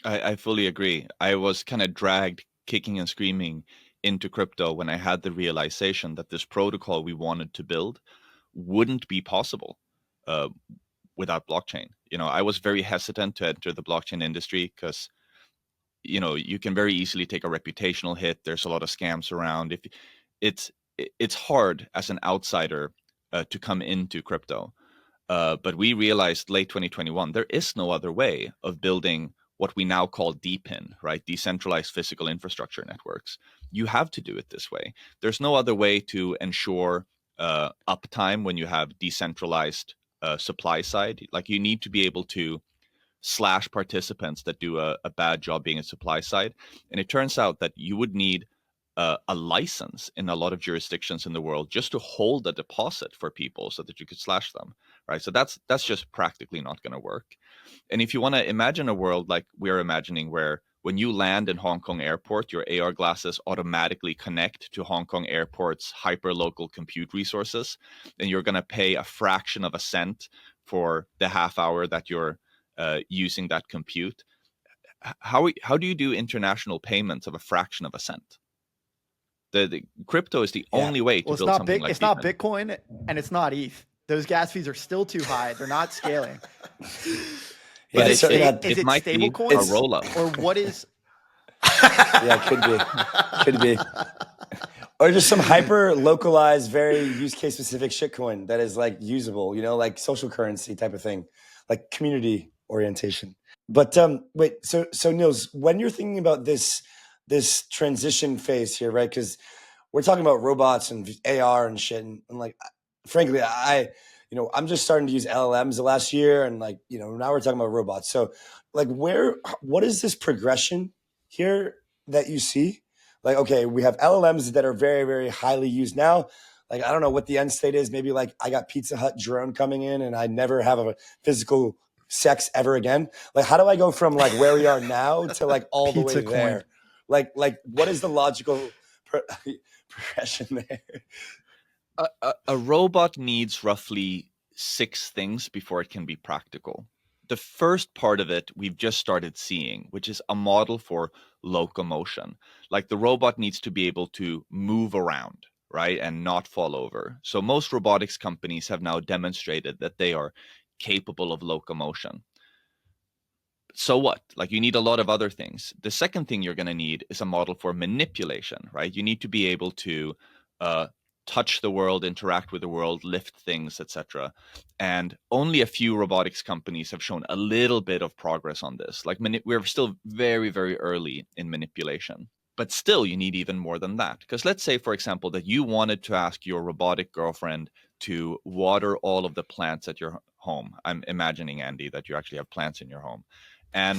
I fully agree. I was kind of dragged kicking and screaming into crypto when I had the realization that this protocol we wanted to build wouldn't be possible without blockchain. I was very hesitant to enter the blockchain industry because, you can very easily take a reputational hit. There's a lot of scams around. It's hard as an outsider to come into crypto. But we realized late 2021, there is no other way of building what we now call DePIN, right? Decentralized physical infrastructure networks. You have to do it this way. There's no other way to ensure uptime when you have decentralized supply side. Like you need to be able to slash participants that do a bad job being a supply side. And it turns out that you would need a license in a lot of jurisdictions in the world just to hold a deposit for people so that you could slash them, right? So that's just practically not going to work. And if you want to imagine a world like we're imagining where when you land in Hong Kong airport, your AR glasses automatically connect to Hong Kong airport's hyperlocal compute resources, and you're going to pay a fraction of a cent for the half hour that you're using that compute. How do you do international payments of a fraction of a cent? The crypto is the only way to Well, build something like it's not DeFi. Bitcoin and it's not ETH. Those gas fees are still too high. They're not scaling. Yeah, Is it it might stable be a coins roll-up. or what is? Yeah, could be. Or just some hyper localized, very use case specific shitcoin that is like usable, you know, like social currency type of thing, like community orientation. But wait, so Nils, when you're thinking about this transition phase here, right? Because we're talking about robots and AR and shit, and like, frankly, I'm just starting to use LLMs the last year, and like, now we're talking about robots. So, like, what is this progression here that you see? Like, okay, we have LLMs that are very, very highly used now. Like, I don't know what the end state is. Maybe like I got Pizza Hut drone coming in, and I never have a physical sex ever again. Like, how do I go from like where we are now to like all the way Pizza coin. there? Like, what is the logical progression there? A robot needs roughly 6 things before it can be practical. The first part of it we've just started seeing, which is a model for locomotion. Like the robot needs to be able to move around, right, and not fall over. So most robotics companies have now demonstrated that they are capable of locomotion. So what? Like you need a lot of other things. The second thing you're going to need is a model for manipulation, right? You need to be able to touch the world, interact with the world, lift things, etc. And only a few robotics companies have shown a little bit of progress on this. Like we're still very, very early in manipulation. But still, you need even more than that. Because let's say, for example, that you wanted to ask your robotic girlfriend to water all of the plants at your home. I'm imagining, Andy, that you actually have plants in your home. And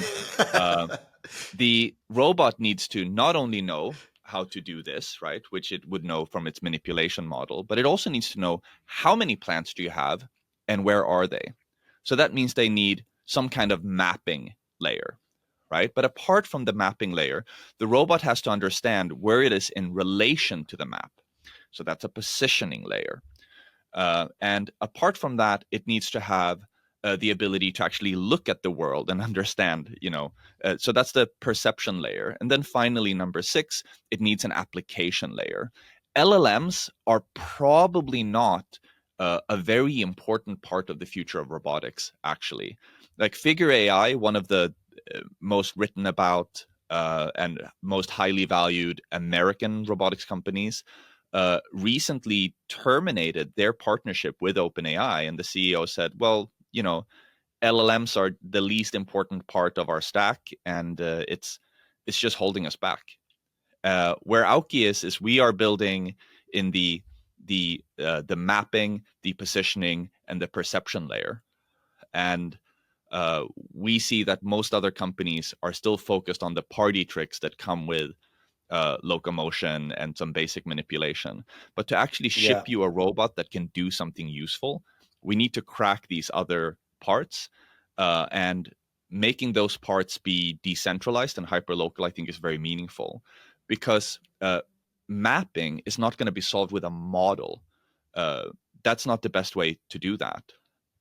the robot needs to not only know how to do this, right, which it would know from its manipulation model, but it also needs to know how many plants do you have and where are they. So that means they need some kind of mapping layer, right? But apart from the mapping layer, the robot has to understand where it is in relation to the map. So that's a positioning layer. And apart from that, it needs to have the ability to actually look at the world and understand, so that's the perception layer. And then finally, number 6, it needs an application layer. LLMs are probably not a very important part of the future of robotics, actually. Like Figure AI, one of the most written about and most highly valued American robotics companies, recently terminated their partnership with OpenAI, and the CEO said, "Well, LLMs are the least important part of our stack, and it's just holding us back." Where Auki is we are building in the mapping, the positioning, and the perception layer, and we see that most other companies are still focused on the party tricks that come with locomotion and some basic manipulation. But to actually ship you a robot that can do something useful, we need to crack these other parts. And making those parts be decentralized and hyperlocal, I think, is very meaningful, because mapping is not going to be solved with a model. That's not the best way to do that.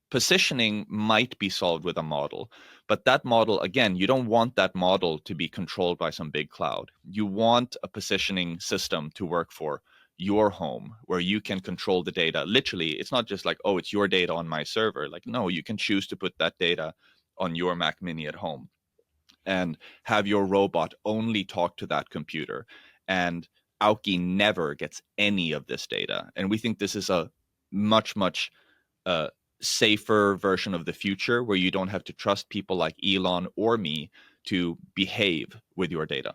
Positioning might be solved with a model, but that model, again, you don't want that model to be controlled by some big cloud. You want a positioning system to work for your home, where you can control the data. Literally, it's not just like, oh, it's your data on my server. Like, no, you can choose to put that data on your Mac Mini at home and have your robot only talk to that computer. And Auki never gets any of this data. And we think this is a much, much safer version of the future, where you don't have to trust people like Elon or me to behave with your data.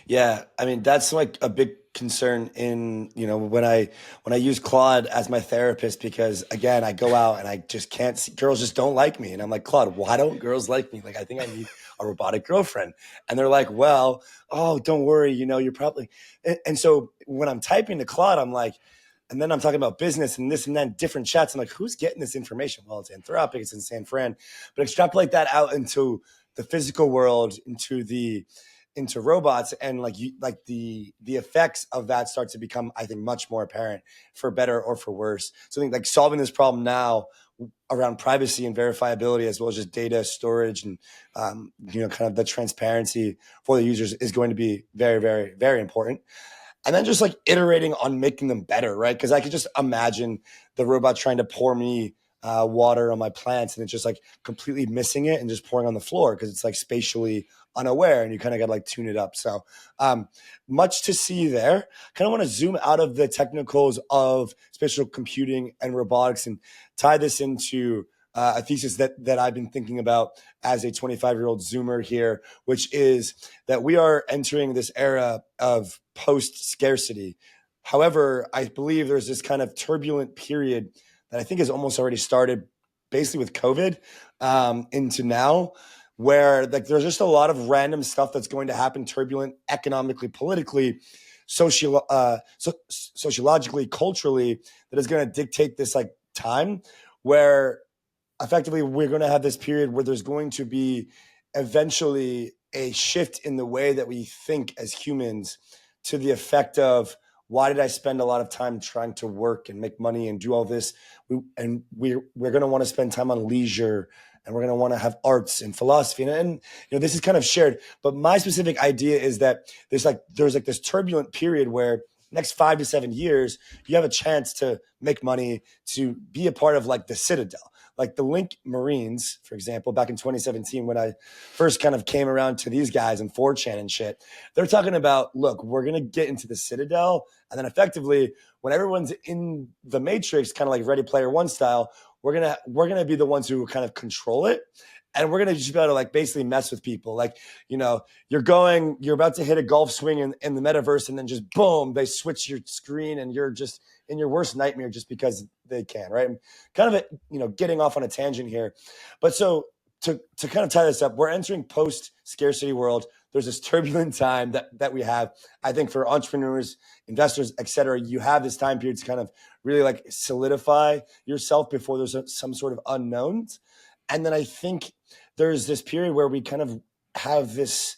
Yeah, I mean, that's like a big concern in, when I use Claude as my therapist, because again, I go out and I just can't see, girls just don't like me. And I'm like, Claude, why don't girls like me? Like, I think I need a robotic girlfriend. And they're like, well, oh, don't worry, you're probably, and so when I'm typing to Claude, I'm like, and then I'm talking about business and this and that, different chats. I'm like, who's getting this information? Well, it's Anthropic, it's in San Fran. But extrapolate that out into the physical world into robots, and the effects of that start to become, I think, much more apparent, for better or for worse. So I think like solving this problem now around privacy and verifiability, as well as just data storage and kind of the transparency for the users, is going to be very, very, very important. And then just like iterating on making them better, right? Because I could just imagine the robot trying to pour me water on my plants, and it's just like completely missing it and just pouring on the floor because it's like spatially unaware, and you kind of got to like tune it up. So much to see there. Kind of want to zoom out of the technicals of spatial computing and robotics and tie this into a thesis that I've been thinking about as a 25-year-old Zoomer here, which is that we are entering this era of post-scarcity. However, I believe there's this kind of turbulent period that I think has almost already started, basically with COVID into now, where like there's just a lot of random stuff that's going to happen, turbulent economically, politically, sociologically, culturally, that is going to dictate this like time where effectively we're going to have this period where there's going to be eventually a shift in the way that we think as humans, to the effect of, why did I spend a lot of time trying to work and make money and do all this? We're going to want to spend time on leisure, and we're going to want to have arts and philosophy. And this is kind of shared, but my specific idea is that there's this turbulent period where next 5 to 7 years, you have a chance to make money, to be a part of like the Citadel. Like the Link Marines, for example, back in 2017, when I first kind of came around to these guys in 4chan and shit, they're talking about, look, we're going to get into the Citadel. And then effectively, when everyone's in the Matrix, kind of like Ready Player One style, we're going to be the ones who kind of control it. And we're going to just be able to like basically mess with people. Like, you're about to hit a golf swing in the metaverse, and then just boom, they switch your screen, and you're just in your worst nightmare just because they can, right? I'm kind of, getting off on a tangent here. But so to kind of tie this up, we're entering post-scarcity world. There's this turbulent time that we have. I think for entrepreneurs, investors, et cetera, you have this time period to kind of really like solidify yourself before there's some sort of unknowns. And then I think there's this period where we kind of have this,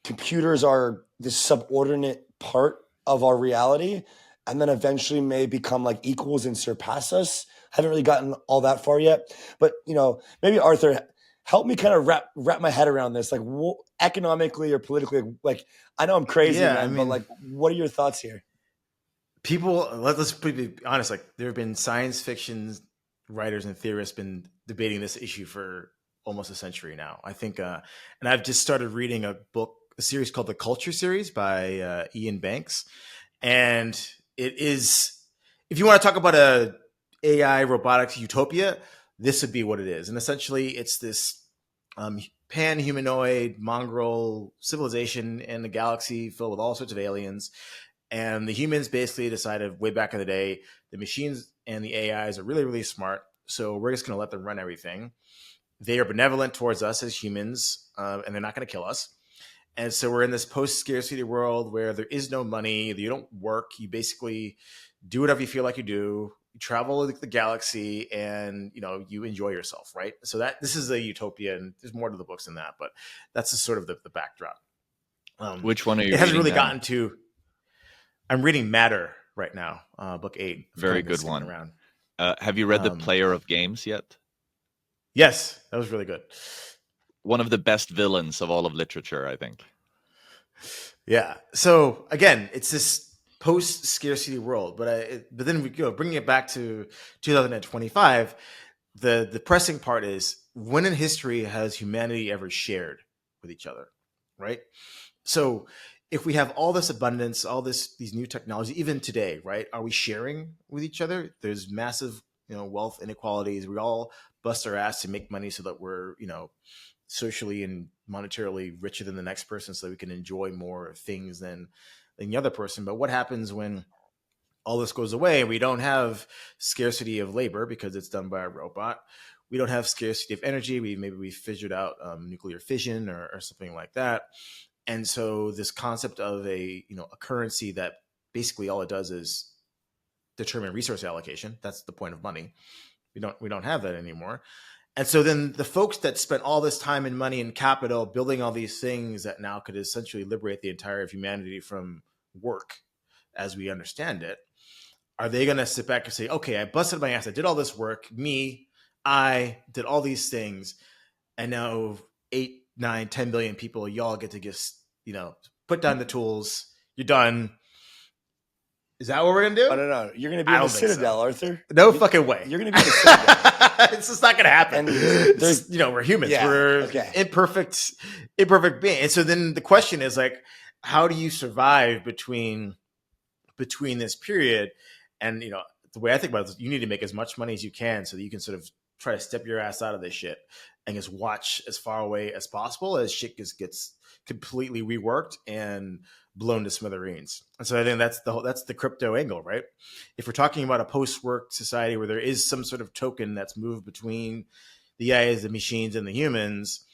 computers are this subordinate part of our reality, and then eventually may become like equals and surpass us. Haven't really gotten all that far yet, but maybe Arthur, help me kind of wrap my head around this, like economically or politically. Like, I know I'm crazy, Yeah, man, but like, what are your thoughts here? People, let's be honest. Like, there have been science fiction writers and theorists been debating this issue for almost a century now, I think. And I've just started reading a series called the Culture Series by Ian Banks, and it is, if you want to talk about a AI robotics utopia, this would be what it is. And essentially, it's this pan-humanoid mongrel civilization in the galaxy filled with all sorts of aliens. And the humans basically decided way back in the day, the machines and the AIs are really, really smart, so we're just going to let them run everything. They are benevolent towards us as humans, and they're not going to kill us. And so we're in this post-scarcity world where there is no money. You don't work. You basically do whatever you feel like you do. You travel the galaxy, and you enjoy yourself, right? So this is a utopia, and there's more to the books than that, but that's just sort of the backdrop. Which one are you? It hasn't really now? gotten to. I'm reading Matter right now, book 8. Very good one. Around. Have you read The Player of Games yet? Yes, that was really good. One of the best villains of all of literature, I think. Yeah. So again, it's this post-scarcity world, but then we go bringing it back to 2025. The pressing part is, when in history has humanity ever shared with each other, right? So if we have all this abundance, all these new technologies, even today, right? Are we sharing with each other? There's massive, wealth inequalities. We all bust our ass to make money so that we're, socially and monetarily richer than the next person, so that we can enjoy more things than the other person. But what happens when all this goes away and we don't have scarcity of labor because it's done by a robot? We don't have scarcity of energy. Maybe we figured out nuclear fission or something like that. And so this concept of a currency that basically all it does is determine resource allocation. That's the point of money. We don't have that anymore. And so then the folks that spent all this time and money and capital building all these things that now could essentially liberate the entire of humanity from work as we understand it, are they going to sit back and say, okay, I busted my ass, I did all this work, I did all these things, and now 8, 9, 10 billion people, y'all get to just, put down the tools, you're done. Is that what we're going to do? I don't know. You're going to be I in the don't think so. Citadel, Arthur. No fucking way. You're going to be in the Citadel. It's just not going to happen. And there's, we're humans. Yeah, we're okay. imperfect beings. And so then the question is like, how do you survive between this period? And the way I think about it is you need to make as much money as you can so that you can sort of try to step your ass out of this shit and just watch as far away as possible as shit just gets completely reworked and blown to smithereens. And so I think that's the crypto angle, right? If we're talking about a post-work society where there is some sort of token that's moved between the AIs, the machines, and the humans,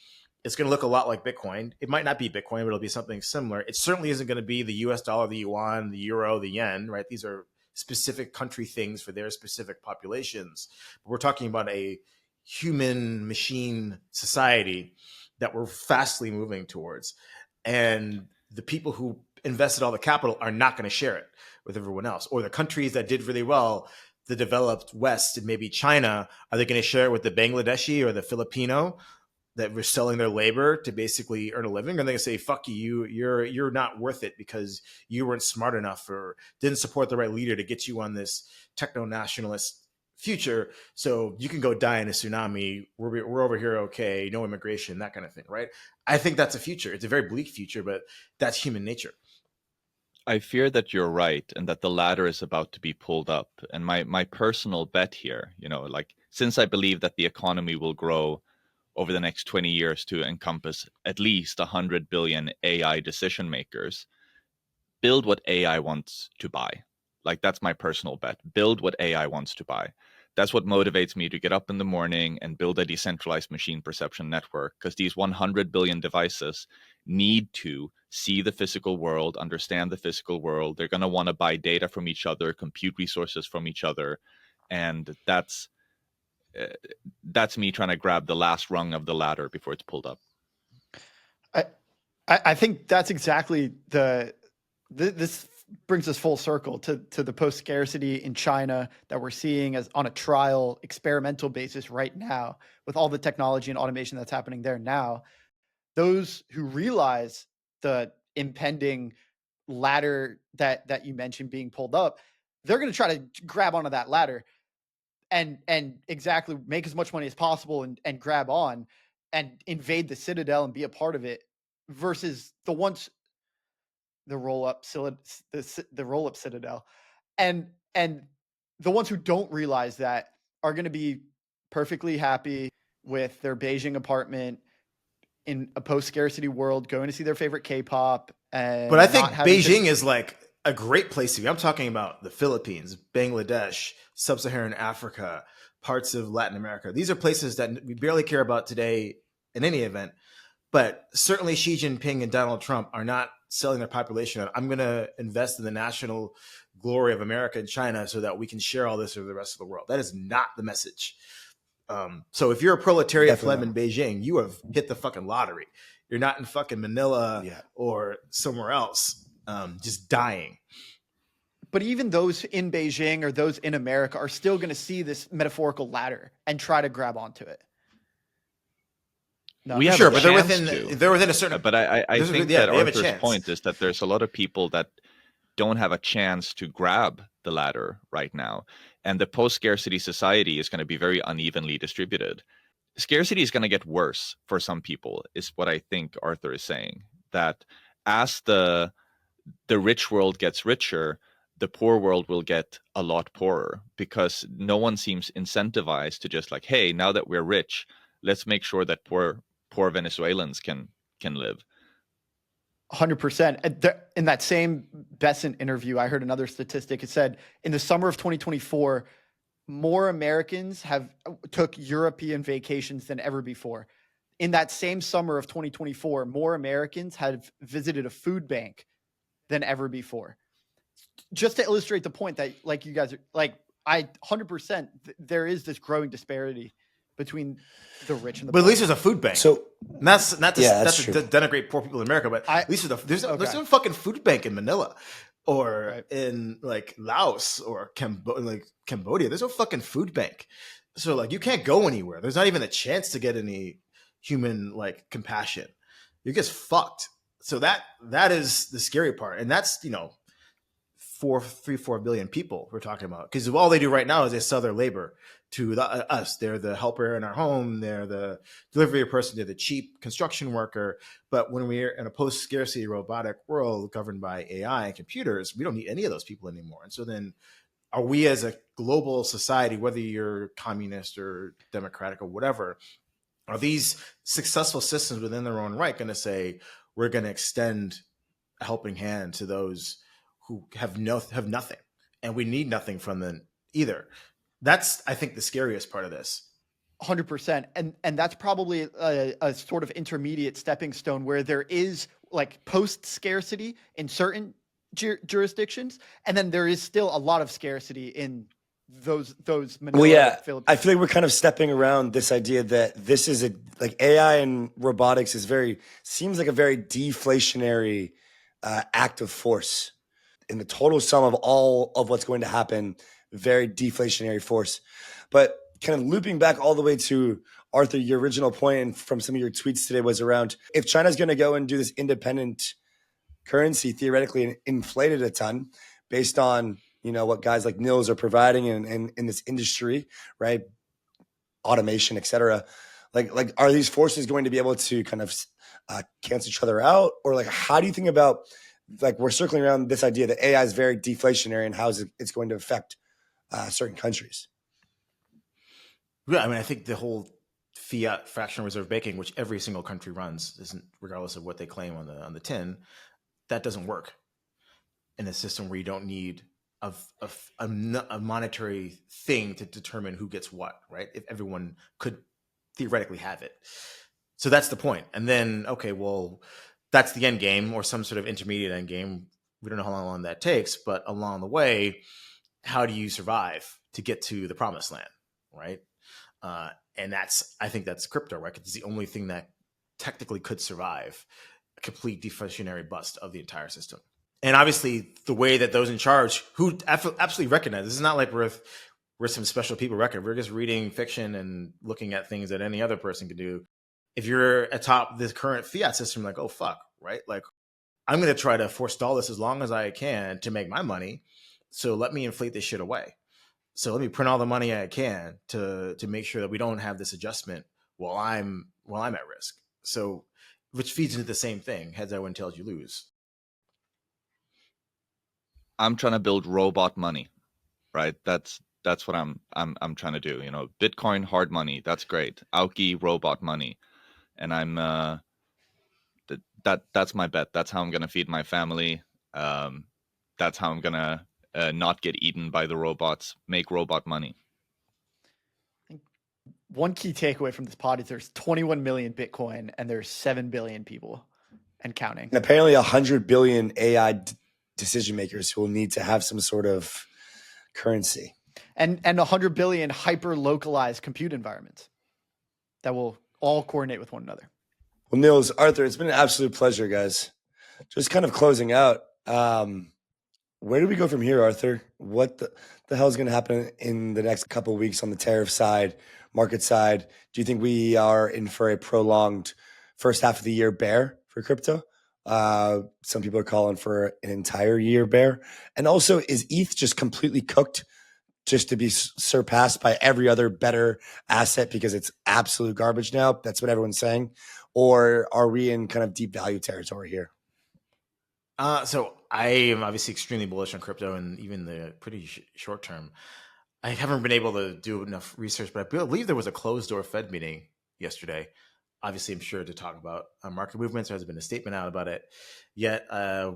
it's going to look a lot like Bitcoin. It might not be Bitcoin, but it'll be something similar. It certainly isn't going to be the US dollar, the yuan, the euro, the yen, right? These are specific country things for their specific populations. But we're talking about a human machine society that we're fastly moving towards. And the people who invested all the capital are not going to share it with everyone else. Or the countries that did really well, the developed West and maybe China, are they going to share it with the Bangladeshi or the Filipino that were selling their labor to basically earn a living? Or are they going to say, fuck you, you're not worth it because you weren't smart enough or didn't support the right leader to get you on this techno-nationalist future, so you can go die in a tsunami. We're over here, okay, no immigration, that kind of thing, right? I think that's a future. It's a very bleak future, but that's human nature. I fear that you're right and that the ladder is about to be pulled up. And my personal bet here, since I believe that the economy will grow over the next 20 years to encompass at least 100 billion AI decision makers, build what AI wants to buy. Like, that's my personal bet. Build what AI wants to buy. That's what motivates me to get up in the morning and build a decentralized machine perception network, because these 100 billion devices need to see the physical world, understand the physical world. They're going to want to buy data from each other, compute resources from each other. And that's me trying to grab the last rung of the ladder before it's pulled up. I think that's exactly this brings us full circle to the post-scarcity in China that we're seeing as on a trial experimental basis right now with all the technology and automation that's happening there now. Those who realize the impending ladder that you mentioned being pulled up, they're going to try to grab onto that ladder and exactly make as much money as possible and grab on and invade the citadel and be a part of it, versus the roll-up citadel, and the ones who don't realize that are going to be perfectly happy with their Beijing apartment in a post-scarcity world, going to see their favorite K-pop. But I think Beijing is like a great place to be. I'm talking about the Philippines, Bangladesh, Sub-Saharan Africa, parts of Latin America. These are places that we barely care about today in any event. But certainly Xi Jinping and Donald Trump are not selling their population. I'm going to invest in the national glory of America and China so that we can share all this with the rest of the world. That is not the message. So if you're a proletariat pleb in Beijing, you have hit the fucking lottery. You're not in fucking Manila or somewhere else, just dying. But even those in Beijing or those in America are still going to see this metaphorical ladder and try to grab onto it. No, we have but they're within a certain. But I think that Arthur's point is that there's a lot of people that don't have a chance to grab the ladder right now, and the post-scarcity society is going to be very unevenly distributed. Scarcity is going to get worse for some people, is what I think Arthur is saying. That as the rich world gets richer, the poor world will get a lot poorer, because no one seems incentivized to just like, hey, now that we're rich, let's make sure that poor Venezuelans can live. 100%. In that same Besant interview, I heard another statistic. It said in the summer of 2024, more Americans took European vacations than ever before. In that same summer of 2024, more Americans have visited a food bank than ever before. Just to illustrate the point that, like, you guys are like, I 100%, there is this growing disparity between the rich and the But poor. at least there's a food bank. So And that's not to, Yeah, that's that's to true. denigrate poor people in America, but at least there's no fucking food bank in Manila or Right. in like Laos or Cambodia. There's no fucking food bank. So like you can't go anywhere. There's not even a chance to get any human like compassion. You're just fucked. So that is the scary part. And that's, 4 billion people we're talking about, because all they do right now is they sell their labor to us. They're the helper in our home, they're the delivery person, they're the cheap construction worker. But when we're in a post-scarcity robotic world governed by AI and computers, we don't need any of those people anymore. And so then are we as a global society, whether you're communist or democratic or whatever, are these successful systems within their own right going to say we're going to extend a helping hand to those who have nothing, and we need nothing from them either? That's, I think, the scariest part of this. 100%. And that's probably a sort of intermediate stepping stone where there is like post scarcity in certain jurisdictions, and then there is still a lot of scarcity in those Manila, Well, yeah, Philippines. I feel like we're kind of stepping around this idea that this is like AI and robotics seems like a very deflationary act of force. In the total sum of all of what's going to happen, very deflationary force. But kind of looping back all the way to Arthur, your original point and from some of your tweets today was around if China's going to go and do this independent currency, theoretically inflated a ton based on what guys like Nils are providing in this industry, right? Automation, et cetera. Like, are these forces going to be able to kind of cancel each other out, or like, how do you think about like we're circling around this idea that AI is very deflationary and how it's going to affect certain countries? Yeah, I mean, I think the whole fiat fractional reserve banking, which every single country runs, isn't, regardless of what they claim on the tin, that doesn't work in a system where you don't need a monetary thing to determine who gets what, right? If everyone could theoretically have it. So that's the point. And then, okay, well, that's the end game or some sort of intermediate end game. We don't know how long that takes, but along the way, how do you survive to get to the promised land, right? And I think that's crypto, right? It's the only thing that technically could survive a complete deflationary bust of the entire system. And obviously, the way that those in charge, who absolutely recognize, this is not like we're some special people record. We're just reading fiction and looking at things that any other person could do. If you're atop this current fiat system, like, oh, fuck, right? Like, I'm going to try to forestall this as long as I can to make my money. So let me inflate this shit away. So let me print all the money I can to make sure that we don't have this adjustment while I'm at risk. So, which feeds into the same thing: heads I win, tails you lose. I'm trying to build robot money, right? That's what I'm trying to do. Bitcoin hard money, that's great. Auki robot money, and I'm that's my bet. That's how I'm gonna feed my family. That's how I'm gonna not get eaten by the robots. Make robot money. One key takeaway from this pod is there's 21 million Bitcoin and there's 7 billion people and counting. And apparently 100 billion AI decision makers who will need to have some sort of currency. And 100 billion hyper localized compute environments that will all coordinate with one another. Well, Nils, Arthur, it's been an absolute pleasure, guys. Just kind of closing out. Where do we go from here, Arthur? What the hell is going to happen in the next couple of weeks on the tariff side, market side? Do you think we are in for a prolonged first half of the year bear for crypto? Some people are calling for an entire year bear. And also, is ETH just completely cooked just to be surpassed by every other better asset because it's absolute garbage now? That's what everyone's saying. Or are we in kind of deep value territory here? So I am obviously extremely bullish on crypto and even the pretty short term. I haven't been able to do enough research, but I believe there was a closed door Fed meeting yesterday. Obviously, I'm sure to talk about market movements. There hasn't been a statement out about it yet.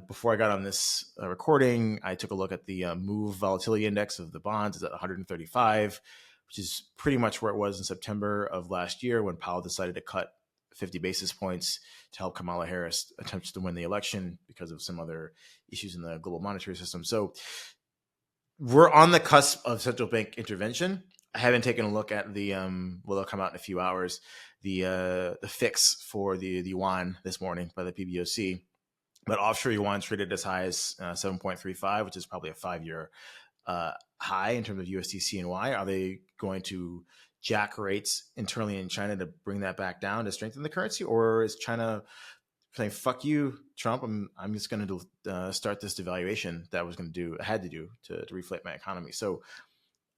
Before I got on this recording, I took a look at the move volatility index of the bonds. It's at 135, which is pretty much where it was in September of last year when Powell decided to cut 50 basis points to help Kamala Harris attempt to win the election because of some other issues in the global monetary system. So we're on the cusp of central bank intervention. I haven't taken a look at the well, they'll come out in a few hours. The fix for the Yuan this morning by the PBOC, but offshore Yuan traded as high as 7.35, which is probably a 5-year high in terms of USD CNY. Are they going to jack rates internally in China to bring that back down to strengthen the currency, or is China saying "fuck you, Trump"? I'm just going to start this devaluation that I was going to do, I had to do to reflate my economy. So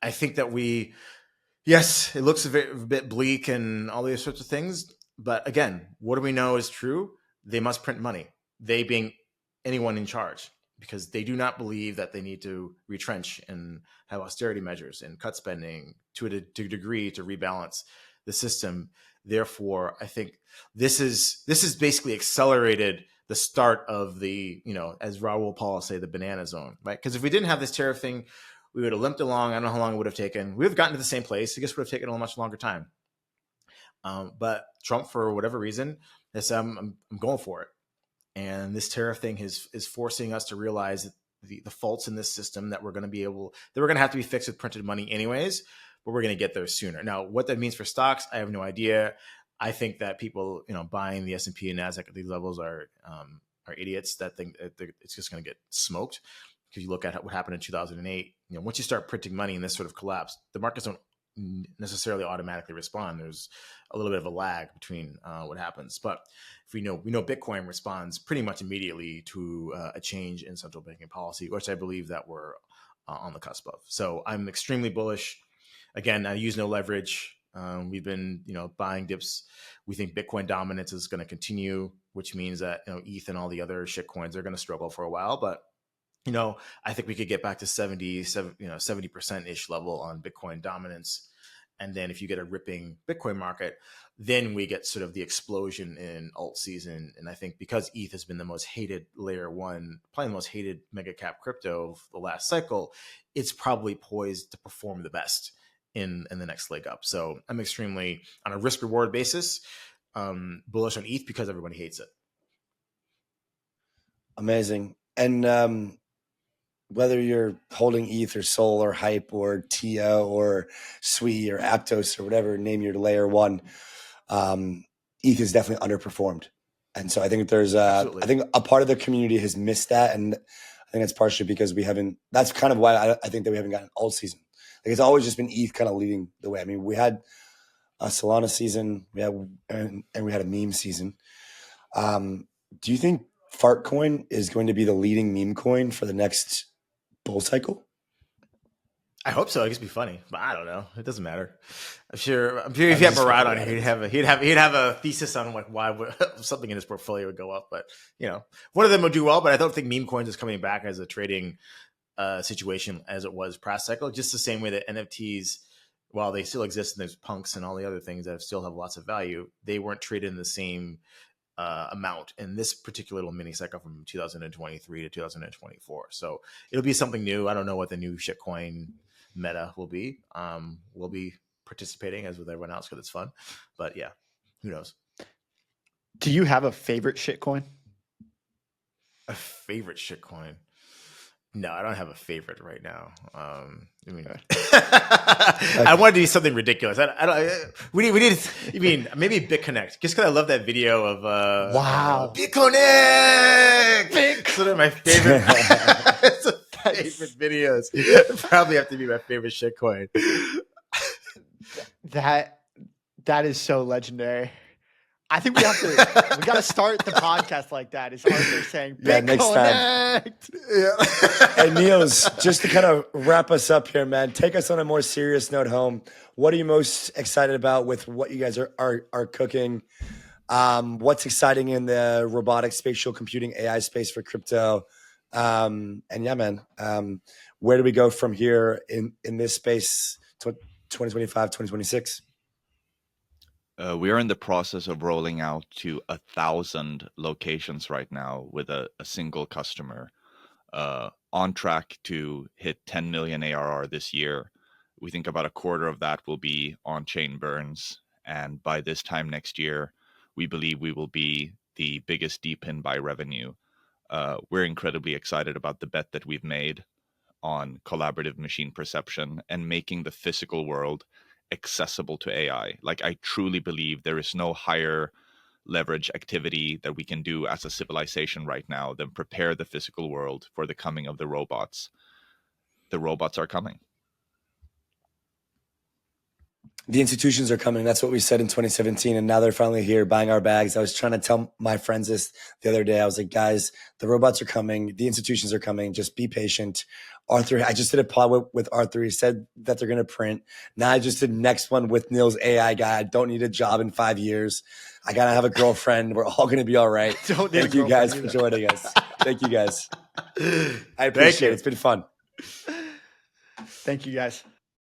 I think that yes, it looks a bit bleak and all these sorts of things. But again, what do we know is true? They must print money. They being anyone in charge, because they do not believe that they need to retrench and have austerity measures and cut spending to a degree to rebalance the system. Therefore, I think this is basically accelerated the start of the, as Raoul Paul say, the banana zone, right? Because if we didn't have this tariff thing, we would have limped along. I don't know how long it would have taken. We would have gotten to the same place. I guess it would have taken a much longer time. But Trump, for whatever reason, has said, I'm going for it. And this tariff thing is forcing us to realize the faults in this system that we're going to have to be fixed with printed money anyways, but we're going to get there sooner. Now, what that means for stocks, I have no idea. I think that people, buying the S&P and NASDAQ at these levels are idiots that think it's just going to get smoked. Because you look at what happened in 2008, once you start printing money in this sort of collapse, the markets don't necessarily automatically respond. There's a little bit of a lag between what happens. But if we know Bitcoin responds pretty much immediately to a change in central banking policy, which I believe that we're on the cusp of. So I'm extremely bullish. Again, I use no leverage. We've been, buying dips. We think Bitcoin dominance is going to continue, which means that, ETH and all the other shit coins are going to struggle for a while. But I think we could get back to 70% ish level on Bitcoin dominance. And then if you get a ripping Bitcoin market, then we get sort of the explosion in alt season. And I think because ETH has been the most hated layer one, probably the most hated mega cap crypto of the last cycle, it's probably poised to perform the best in the next leg up. So I'm extremely, on a risk reward basis, bullish on ETH because everybody hates it. Amazing. And whether you're holding ETH or Sol or Hype or TIA or SWI or Aptos or whatever, name your layer one, ETH is definitely underperformed. And so I think I think a part of the community has missed that. And I think it's partially because that's kind of why I think that we haven't gotten alt season. Like it's always just been ETH kind of leading the way. I mean, we had a Solana season, and we had a meme season. Do you think Fartcoin is going to be the leading meme coin for the next bull cycle? I hope so. I guess it'd be funny, but I don't know. It doesn't matter. I'm sure if you had Murad on here, he'd have a thesis on why something in his portfolio would go up. But one of them would do well. But I don't think meme coins is coming back as a trading situation as it was past cycle. Just the same way that NFTs, while they still exist and there's punks and all the other things that still have lots of value, they weren't traded in the same amount in this particular little mini cycle from 2023 to 2024. So it'll be something new. I don't know what the new shitcoin meta will be. We'll be participating as with everyone else because it's fun. But yeah, who knows? Do you have a favorite shitcoin? A favorite shitcoin? No, I don't have a favorite right now. I mean, I wanted to do something ridiculous. We need. You mean maybe BitConnect? Just because I love that video of wow, BitConnect. It's one of my favorite. Favorite videos. It'd probably have to be my favorite shitcoin. That is so legendary. I think we got to start the podcast like that. Is Arthur saying, yeah, next time. Yeah. Hey, Nils, just to kind of wrap us up here, man, take us on a more serious note home. What are you most excited about with what you guys are cooking? What's exciting in the robotics, spatial computing, AI space for crypto? And yeah, man, where do we go from here in this space, 2025, 2026? We are in the process of rolling out to 1,000 locations right now with a single customer, on track to hit 10 million ARR this year. We think about a quarter of that will be on-chain burns. And by this time next year, we believe we will be the biggest DePIN by revenue. We're incredibly excited about the bet that we've made. on collaborative machine perception and making the physical world accessible to AI. Like, I truly believe there is no higher leverage activity that we can do as a civilization right now than prepare the physical world for the coming of the robots. The robots are coming. The institutions are coming. That's what we said in 2017. And now they're finally here buying our bags. I was trying to tell my friends this the other day. I was like, guys, the robots are coming. The institutions are coming. Just be patient. Arthur, I just did a pod with Arthur. He said that they're going to print. Now I just did next one with Nils AI guy. I don't need a job in 5 years. I got to have a girlfriend. We're all going to be all right. Thank you guys for joining us. Thank you guys. I appreciate it. It's been fun. Thank you guys.